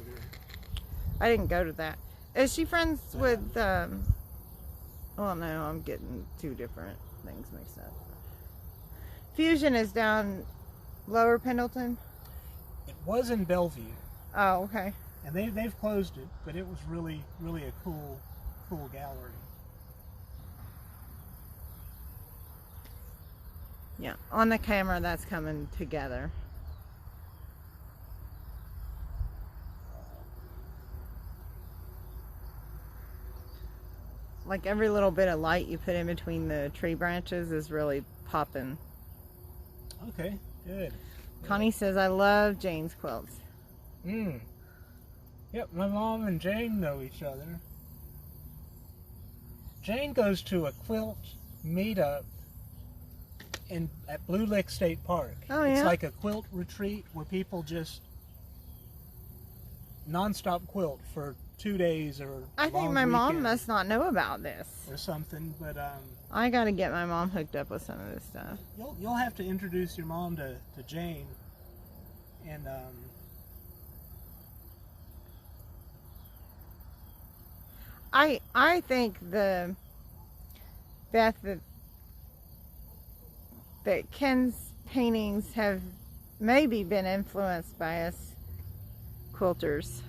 I didn't go to that. Is she friends with, oh no, I'm getting 2 different things mixed up. Fusion is down Lower Pendleton? It was in Bellevue, Oh, okay. and they've closed it, but it was really a cool gallery. Yeah, on the camera that's coming together. Like every little bit of light you put in between the tree branches is really popping. Okay, good. Connie says, I love Jane's quilts. Yep, my mom and Jane know each other. Jane goes to a quilt meetup at Blue Lick State Park. Oh, It's yeah? like a quilt retreat where people just non-stop quilt for 2 days or I think long my mom weekend must not know about this. or something. But I gotta get my mom hooked up with some of this stuff. you'll have to introduce your mom to Jane, and I think Beth that Ken's paintings have maybe been influenced by us quilters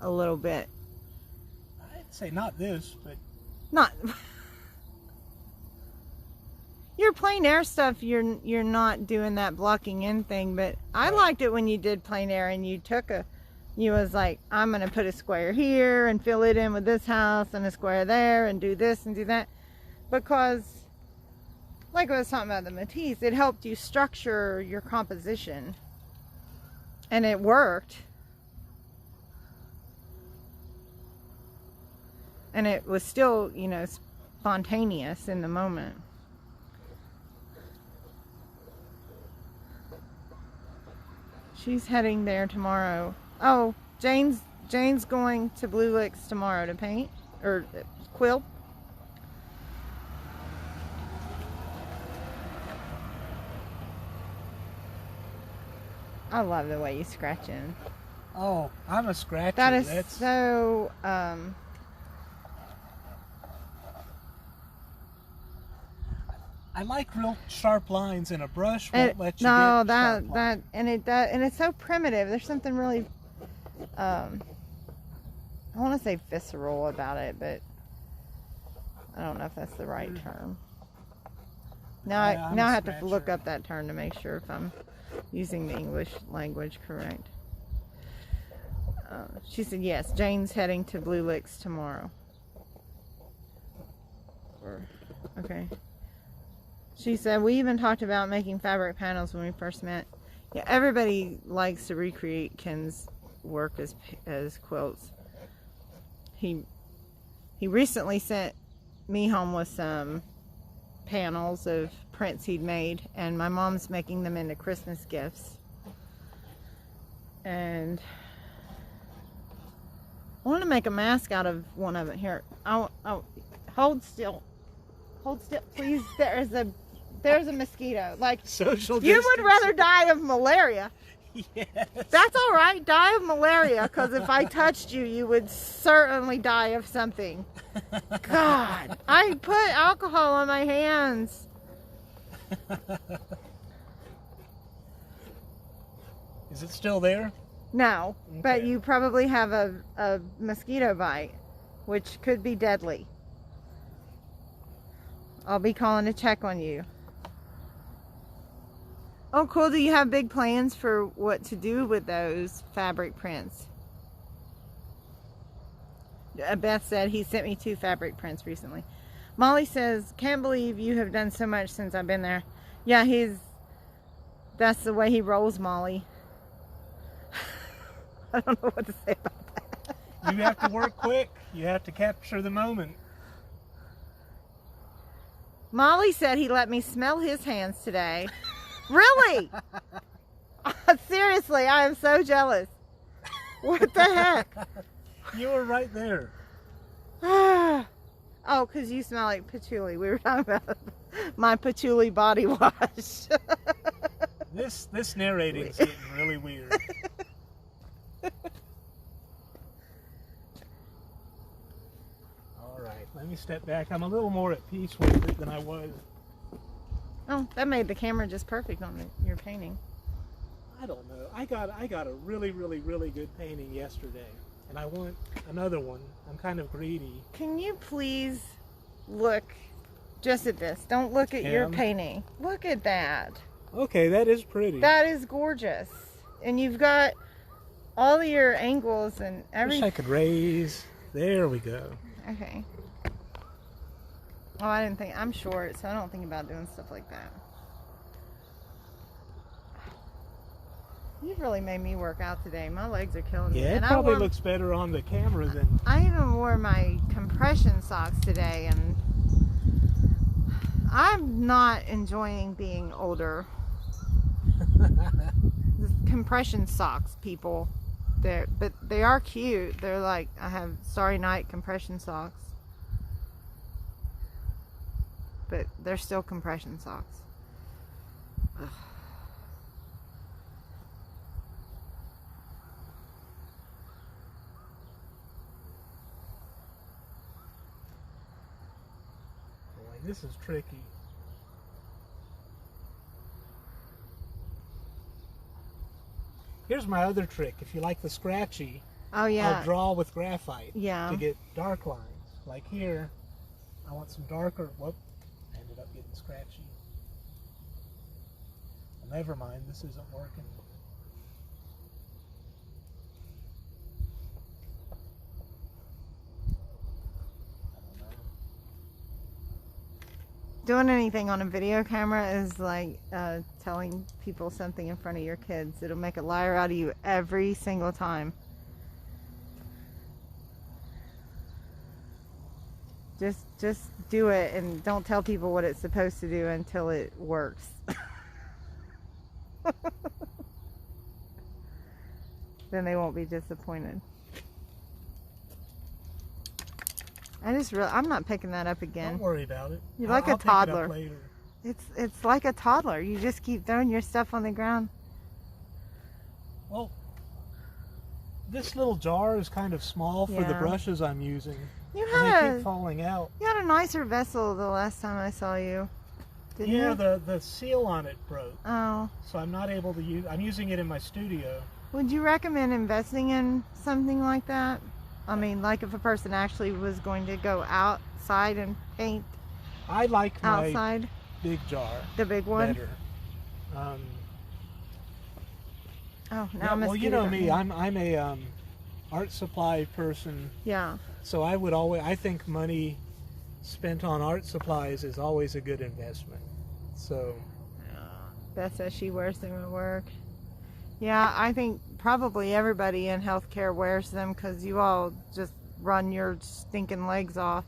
a little bit. I'd say not this, but Not your plein air stuff. You're not doing that blocking in thing, but I liked it when you did plein air and you was like, I'm gonna put a square here and fill it in with this house and a square there and do this and do that, because like I was talking about the Matisse, it helped you structure your composition and it worked. And it was still, spontaneous in the moment. She's heading there tomorrow. Oh, Jane's going to Blue Licks tomorrow to paint or quilt. I love the way you scratch in. oh, I'm a scratcher. That is That's so I I like real sharp lines, and a brush won't let you no, get sharp lines. and it's so primitive. There's something really, I want to say visceral about it, but I don't know if that's the right term. Now I have to look up that term to make sure if I'm using the English language correct. She said yes. Jane's heading to Blue Licks tomorrow. Okay. She said, we even talked about making fabric panels when we first met. Yeah, everybody likes to recreate Ken's work as quilts. He recently sent me home with some panels of prints he'd made, and my mom's making them into Christmas gifts. And I want to make a mask out of one of it. Here, oh, hold still, please. There's a mosquito. Like, Social you distance. would rather die of malaria. Yes. That's all right. Die of malaria, because if I touched you, you would certainly die of something. God, I put alcohol on my hands. Is it still there? No, but Okay. you probably have a mosquito bite, which could be deadly. I'll be calling to check on you. Oh, cool. Do you have big plans for what to do with those fabric prints? Beth said he sent me 2 fabric prints recently. Molly says, can't believe you have done so much since I've been there. Yeah, that's the way he rolls, Molly. I don't know what to say about that. You have to work quick. You have to capture the moment. Molly said he let me smell his hands today. Really? Seriously, I am so jealous. What the heck? You were right there. Oh, because you smell like patchouli. We were talking about my patchouli body wash. This narrating's getting really weird. All right, let me step back. I'm a little more at peace with it than I was. Oh, that made the camera just perfect on your painting. I don't know. I got a really good painting yesterday, and I want another one. I'm kind of greedy. Can you please look just at this? Don't look at your Cam? painting. Look at that. Okay, that is pretty. That is gorgeous. And you've got all of your angles and Wish everything. I could raise. There we go. Okay. Oh, I'm short, so I don't think about doing stuff like that. You've really made me work out today. My legs are killing me. Yeah, it And probably looks better on the camera than... I even wore my compression socks today, and I'm not enjoying being older. The compression socks, people. But they are cute. They're like, I have Starry Night compression socks. But they're still compression socks. Ugh. Boy, this is tricky. Here's my other trick. If you like the scratchy, Oh yeah. I'll draw with graphite Yeah. to get dark lines. Like here, I want some darker. Whoop, I ended up getting scratchy. Well, never mind, this isn't working. Doing anything on a video camera is like telling people something in front of your kids. It'll make a liar out of you every single time. Just do it and don't tell people what it's supposed to do until it works. Then they won't be disappointed. I'm not picking that up again. Don't worry about it. You're like a I'll pick it up toddler. later. It's like a toddler. You just keep throwing your stuff on the ground. Well, this little jar is kind of small for the Yeah. brushes I'm using. You And they had keep falling out. a nicer vessel the last time I saw you. Didn't Yeah, you? the seal on it broke, Oh. so I'm not able to use. I'm using it in my studio. Would you recommend investing in something like that? I mean, like if a person actually was going to go outside and paint I like my outside, big jar the big one. better. Oh, Yeah, now well, you know me. I'm a art supply person, Yeah. so I think money spent on art supplies is always a good investment. So Beth says she wears them at work. Yeah, I think probably everybody in healthcare wears them because you all just run your stinking legs off.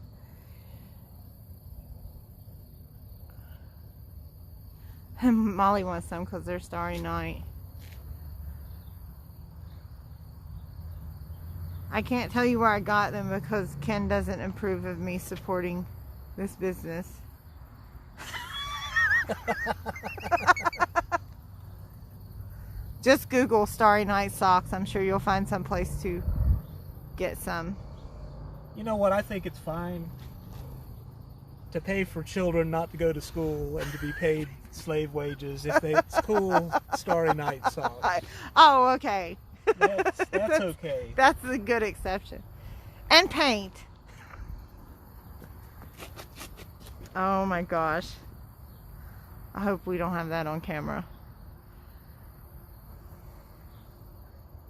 And Molly wants some because they're Starry Night. I can't tell you where I got them because Ken doesn't approve of me supporting this business. Just Google Starry Night socks. I'm sure you'll find some place to get some. you know what? I think it's fine to pay for children not to go to school and to be paid slave wages if it's cool Starry Night socks. Oh, okay. That's okay. That's a good exception. And paint. Oh my gosh. I hope we don't have that on camera.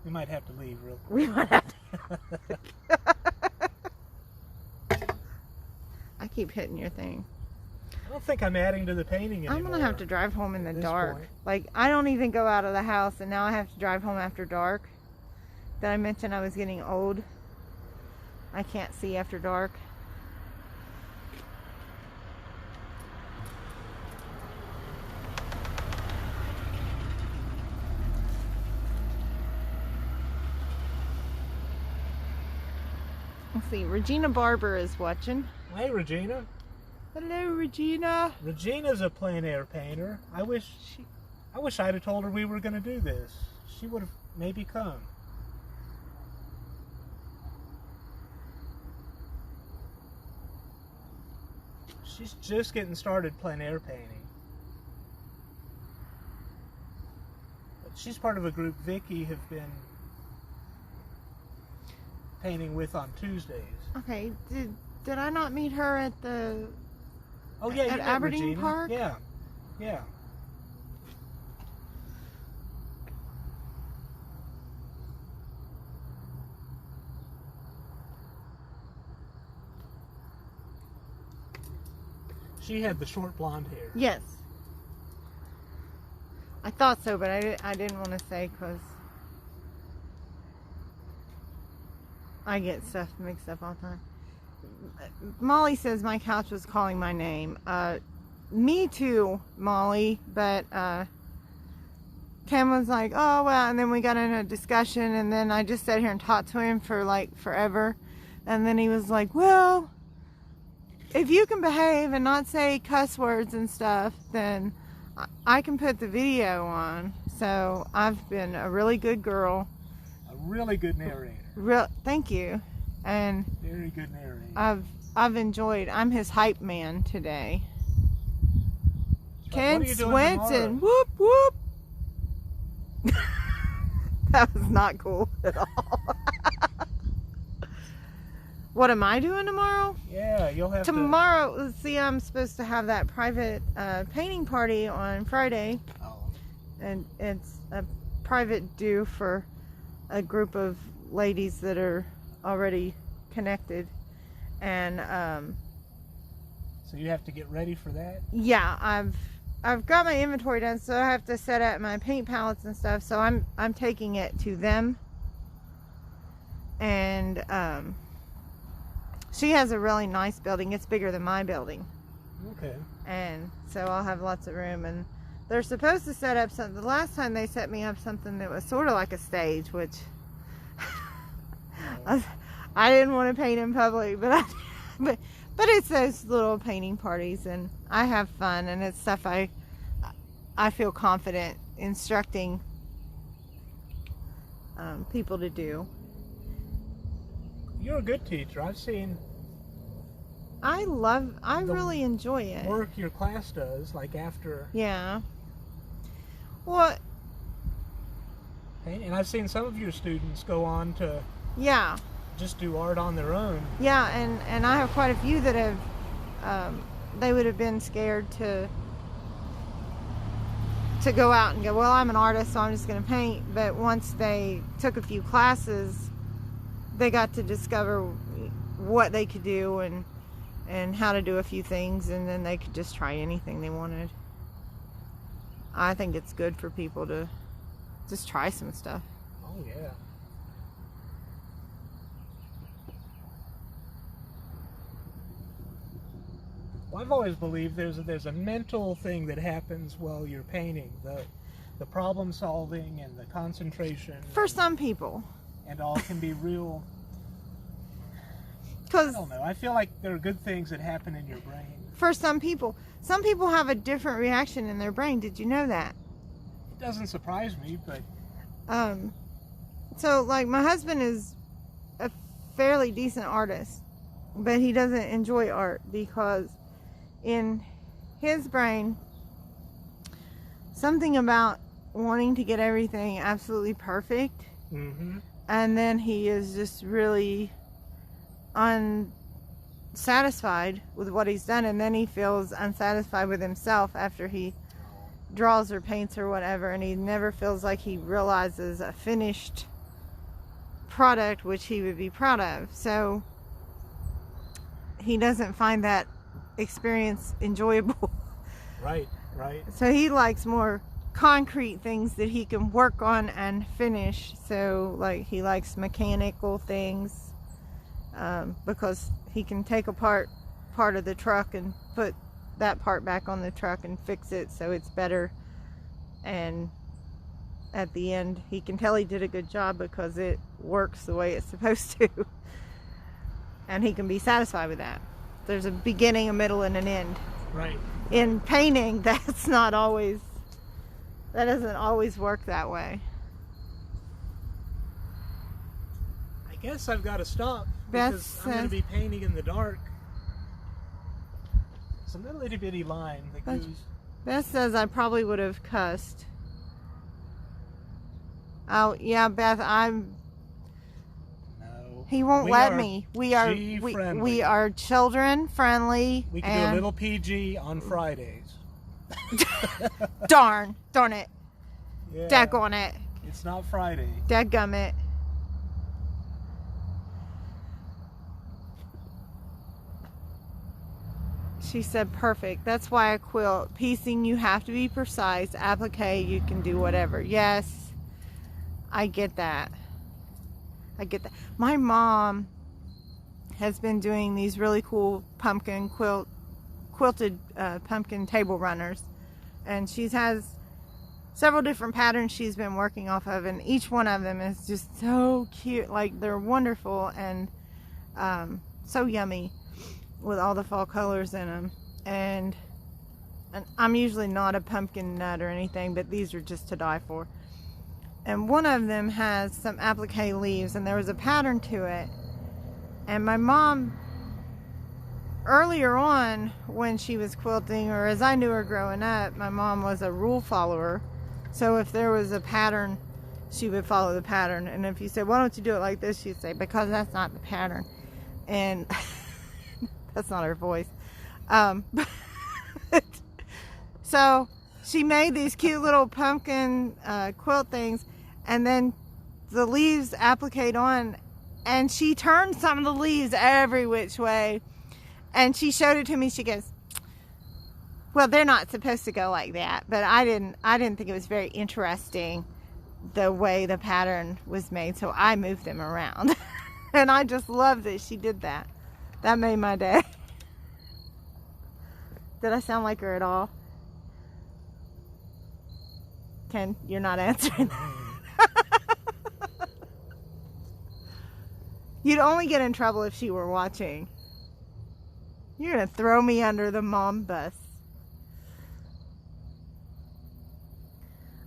We might have to leave real quick. We might have to. I keep hitting your thing. I don't think I'm adding to the painting anymore. I'm gonna have to drive home in the at this dark. point. Like, I don't even go out of the house, and now I have to drive home after dark. Did I mention I was getting old? I can't see after dark. Let's see, Regina Barber is watching. Hey, Regina. Hello, Regina. Regina's a plein air painter. I wish I'd have told her we were going to do this. She would have maybe come. She's just getting started plein air painting. But she's part of a group Vicky have been painting with on Tuesdays. Okay, did I not meet her at the Oh yeah, At you met Aberdeen Regina. Park? Yeah, yeah. She had the short blonde hair. Yes. I thought so, but I didn't want to say because I get stuff mixed up all the time. Molly says my couch was calling my name. Me too, Molly, but Ken was like, oh, well, and then we got in a discussion, and then I just sat here and talked to him for like forever, and then he was like, well, if you can behave and not say cuss words and stuff, then I can put the video on. So I've been a really good girl. A really good narrator. Thank you. And Very good narrator. I've enjoyed. I'm his hype man today. What Ken are you doing Swenson, tomorrow? whoop whoop. That was not cool at all. What am I doing tomorrow? Yeah, you'll have Tomorrow, let's see, I'm supposed to have that private painting party on Friday. Oh. And it's a private due for a group of ladies that are already connected. And So you have to get ready for that? yeah, I've got my inventory done, so I have to set up my paint palettes and stuff. So I'm taking it to them. And she has a really nice building. It's bigger than my building. Okay. And so I'll have lots of room. And they're supposed to set up something. The last time they set me up something that was sort of like a stage, which I didn't want to paint in public, but it's those little painting parties, and I have fun, and it's stuff I feel confident instructing people to do. You're a good teacher. I've seen I really enjoy it. work your class does, like after. Yeah. Well, And I've seen some of your students go on to yeah. just do art on their own. Yeah, and I have quite a few that have, they would have been scared to go out and go, well, I'm an artist, so I'm just going to paint. But once they took a few classes, they got to discover what they could do and how to do a few things, and then they could just try anything they wanted. I think it's good for people to just try some stuff. Oh, yeah. Well, I've always believed there's a mental thing that happens while you're painting, the problem solving and the concentration. For some people. And all can be real. I Because don't know. I feel like there are good things that happen in your brain. for some people have a different reaction in their brain. Did you know that? It doesn't surprise me, but So like my husband is a fairly decent artist, but he doesn't enjoy art because in his brain, something about wanting to get everything absolutely perfect, and then he is just really unsatisfied with what he's done, and then he feels unsatisfied with himself after he draws or paints or whatever, and he never feels like he realizes a finished product which he would be proud of. So he doesn't find that experience enjoyable. right. So he likes more concrete things that he can work on and finish. So like he likes mechanical things, because he can take apart part of the truck and put that part back on the truck and fix it so it's better, and at the end he can tell he did a good job because it works the way it's supposed to, and he can be satisfied with that. There's a beginning, a middle, and an end. Right. In painting, that doesn't always work that way. I guess I've got to stop Beth because I'm going to be painting in the dark. It's a little itty bitty line that goes. Beth says I probably would have cussed. Oh yeah, Beth, No. he won't let me. We are children friendly. We can do a little PG on Fridays. Darn it. Yeah. Daggone it. It's not Friday. Dadgummit. She said perfect. That's why I quilt. Piecing, you have to be precise. Applique, you can do whatever. Yes, I get that. My mom has been doing these really cool pumpkin quilted pumpkin table runners, and she has several different patterns she's been working off of, and each one of them is just so cute. Like, they're wonderful and so yummy with all the fall colors in them. And I'm usually not a pumpkin nut or anything, but these are just to die for. And one of them has some applique leaves, and there was a pattern to it. And my mom, earlier on when she was quilting, or as I knew her growing up, my mom was a rule follower. So if there was a pattern, she would follow the pattern. And if you said, why don't you do it like this, she'd say, because that's not the pattern. And that's not her voice. So she made these cute little pumpkin quilt things, and then the leaves appliqued on, and she turned some of the leaves every which way, and she showed it to me. She goes, well, they're not supposed to go like that, but I didn't think it was very interesting the way the pattern was made, so I moved them around. And I just love that she did that. That made my day. Did I sound like her at all? Ken, you're not answering. You'd only get in trouble if she were watching. You're gonna throw me under the mom bus.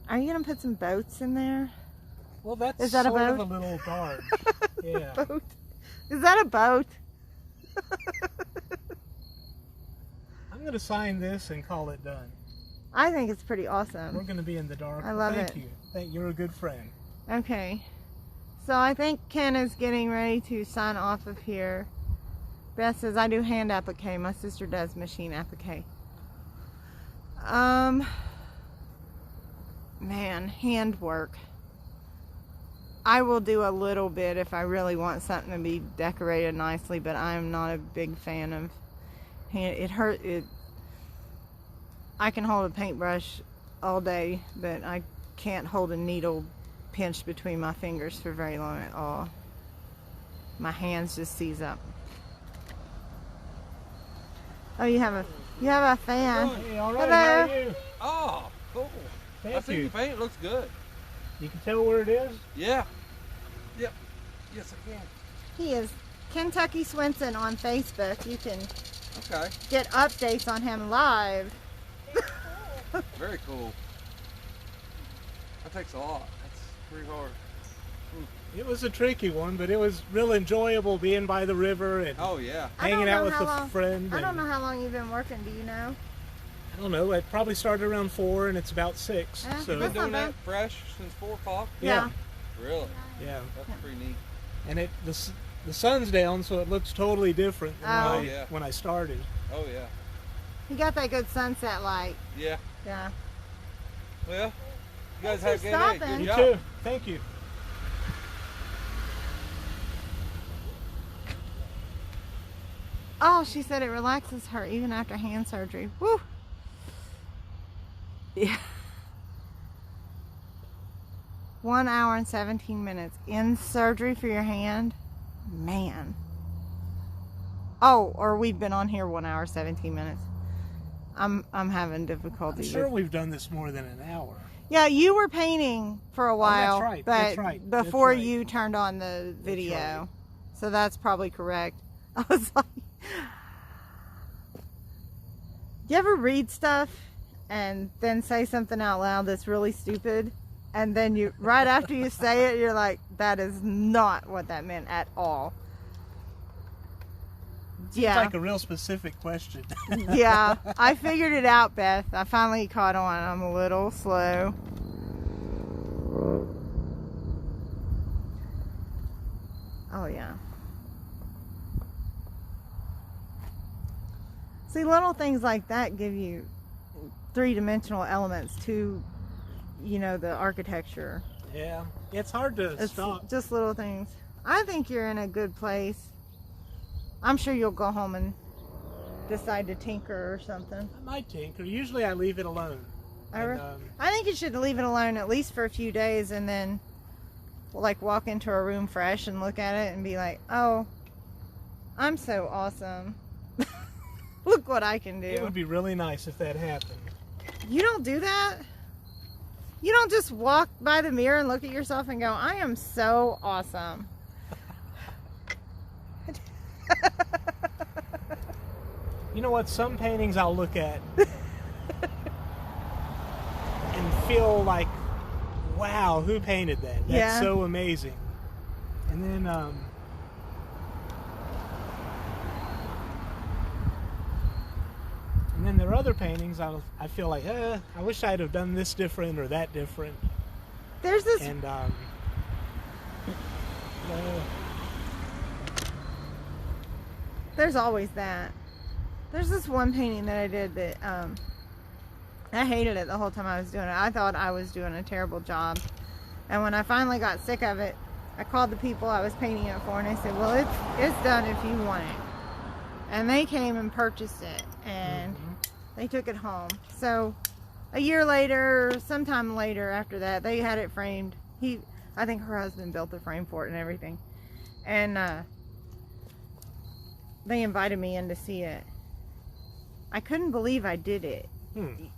Are you gonna put some boats in there? Well, that's Is that a sort of boat? a little barge. Yeah. Boat? Is that a boat? I'm going to sign this and call it done. I think it's pretty We're awesome. going to be in the dark. I love Thank it. you. You're a good friend. Okay. So I think Ken is getting ready to sign off of here. Beth says I do hand applique. My sister does machine applique. Man, handwork. I will do a little bit if I really want something to be decorated nicely, but I'm not a big fan of hand. I can hold a paintbrush all day, but I can't hold a needle pinched between my fingers for very long at all. My hands just seize up. Oh, you have a fan. Hey, all right. Hello. How are you? Oh, cool. I Thank see you. your paint. It looks good. You can tell where it is? Yeah. Yep. Yes, I can. He is Kentucky Swenson on Facebook. You can Okay. get updates on him live. Very cool. That takes a lot. That's pretty hard. It was a tricky one, but it was real enjoyable being by the river and Oh, yeah. hanging out with a friend. I don't and- know how long you've been working. Do you know? I don't know. It probably started around 4 and it's about 6. Yeah, So You've been That's not doing bad. that fresh since 4 o'clock? yeah, Really? yeah. That's pretty neat. And the sun's down, so it looks totally different than Oh. Yeah. when I started. Oh, yeah. You got that good sunset light. Yeah. Yeah. Well, you guys Thanks have for a good day. stopping. Good You job. too. Thank you. Oh, she said it relaxes her even after hand surgery. Woo! Yeah. 1 hour and 17 minutes in surgery for your hand. Man. Oh, or we've been on here 1 hour 17 minutes. I'm having difficulty. I'm sure with... we've done this more than an hour. Yeah, you were painting for a while, right, but that's right, that's before right. you turned on the video, right. so that's probably correct. I was like, you ever read stuff and then say something out loud that's really stupid, and then you right after you say it, you're like, that is not what that meant at all. It's Yeah. like a real specific question. Yeah, I figured it out, Beth. I finally caught on. I'm a little slow. Oh, yeah. See, little things like that give you three-dimensional elements to, you know, the architecture. Yeah, it's hard to It's stop. just little things. I think you're in a good place. I'm sure you'll go home and decide to tinker or something. I might tinker. Usually I leave it alone. And, I think you should leave it alone at least for a few days and then like walk into a room fresh and look at it and be like, oh, I'm so awesome. Look what I can do. it would be really nice if that happened. You don't do that? You don't just walk by the mirror and look at yourself and go, I am so awesome. You know what? Some paintings I'll look at and feel like, wow, who painted that? That's Yeah. so amazing. And then, there are other paintings I feel like, I wish I'd have done this different or that different. There's this And there's always that. There's this one painting that I did that I hated it the whole time I was doing it. I thought I was doing a terrible job. And when I finally got sick of it, I called the people I was painting it for and I said, well, it's done if you want it. And they came and purchased it and they took it home. So a year later, sometime later after that, they had it framed. I think her husband built the frame for it and everything. And they invited me in to see it. I couldn't believe I did it.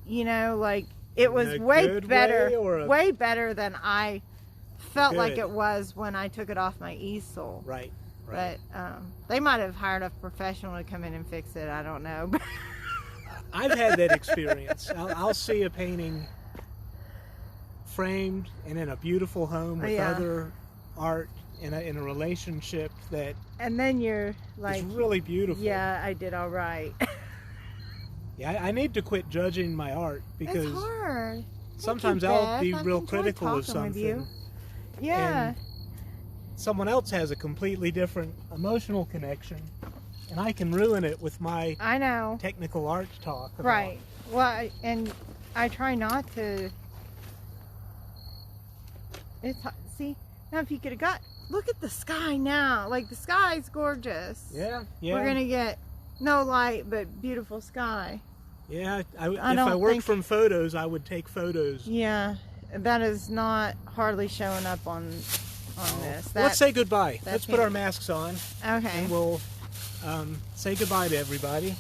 You know, like it was In a way good better, way or way better than I felt like Good. it was when I took it off my easel. right. But they might have hired a professional to come in and fix it. I don't know. I've had that experience. I'll see a painting framed and in a beautiful home with Yeah. other art in a relationship that And then you're like, is really beautiful. yeah, I did all right. Yeah, I need to quit judging my art because It's hard. sometimes Thank you, I'll be Beth. I've real enjoyed critical of talking with something. you. Yeah. And someone else has a completely different emotional connection, and I can ruin it with my I know. technical art talk. About. Right. Well, and I try not to. See, now if you could have got, look at the sky now. Like the sky's gorgeous. Yeah, yeah. We're gonna get no light but beautiful sky. Yeah, if I don't worked think- from photos, I would take photos. Yeah, that is not hardly showing up on this. Let's say goodbye. that Let's put our paint- masks on, Okay. and we'll say goodbye to everybody.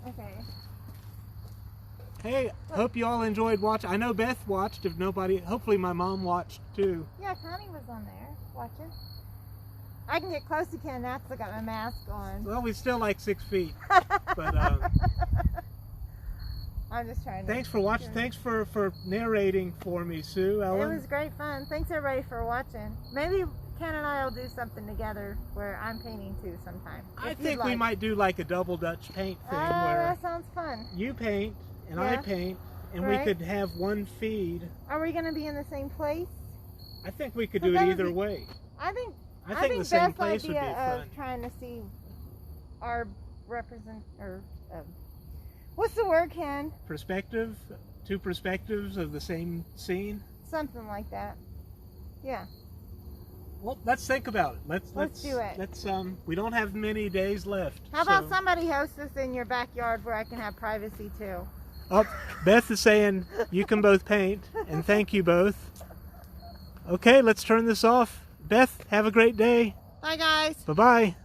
Okay. Hey, hope you all enjoyed watching. I know Beth watched. If nobody, hopefully my mom watched too. Yeah, Connie was on there watching. I can get close to Ken. That's I got my mask on. Well, we still like 6 feet. But I'm just trying to. thanks for watching. Thanks for narrating for me, Sue, It Ellen. was great fun. Thanks everybody for watching. Maybe Ken and I will do something together where I'm painting too sometime. I if you'd think we like. might do like a double Dutch paint Oh, thing where that sounds fun. you paint and I Yeah. paint, and Right. we could have one feed. Are we going to be in the same place? I think we could Well, do that it would either be- way. I think the same Beth's place would be idea fun. of trying to see our what's the word, Ken? Perspective, two perspectives of the same scene. Something like that. Yeah. Well, let's think about it. Let's do it. Let's we don't have many days left. How about so- somebody host us in your backyard where I can have privacy too? Oh, Beth is saying you can both paint, and thank you both. Okay, let's turn this off. Beth, have a great day. Bye guys. Bye-bye.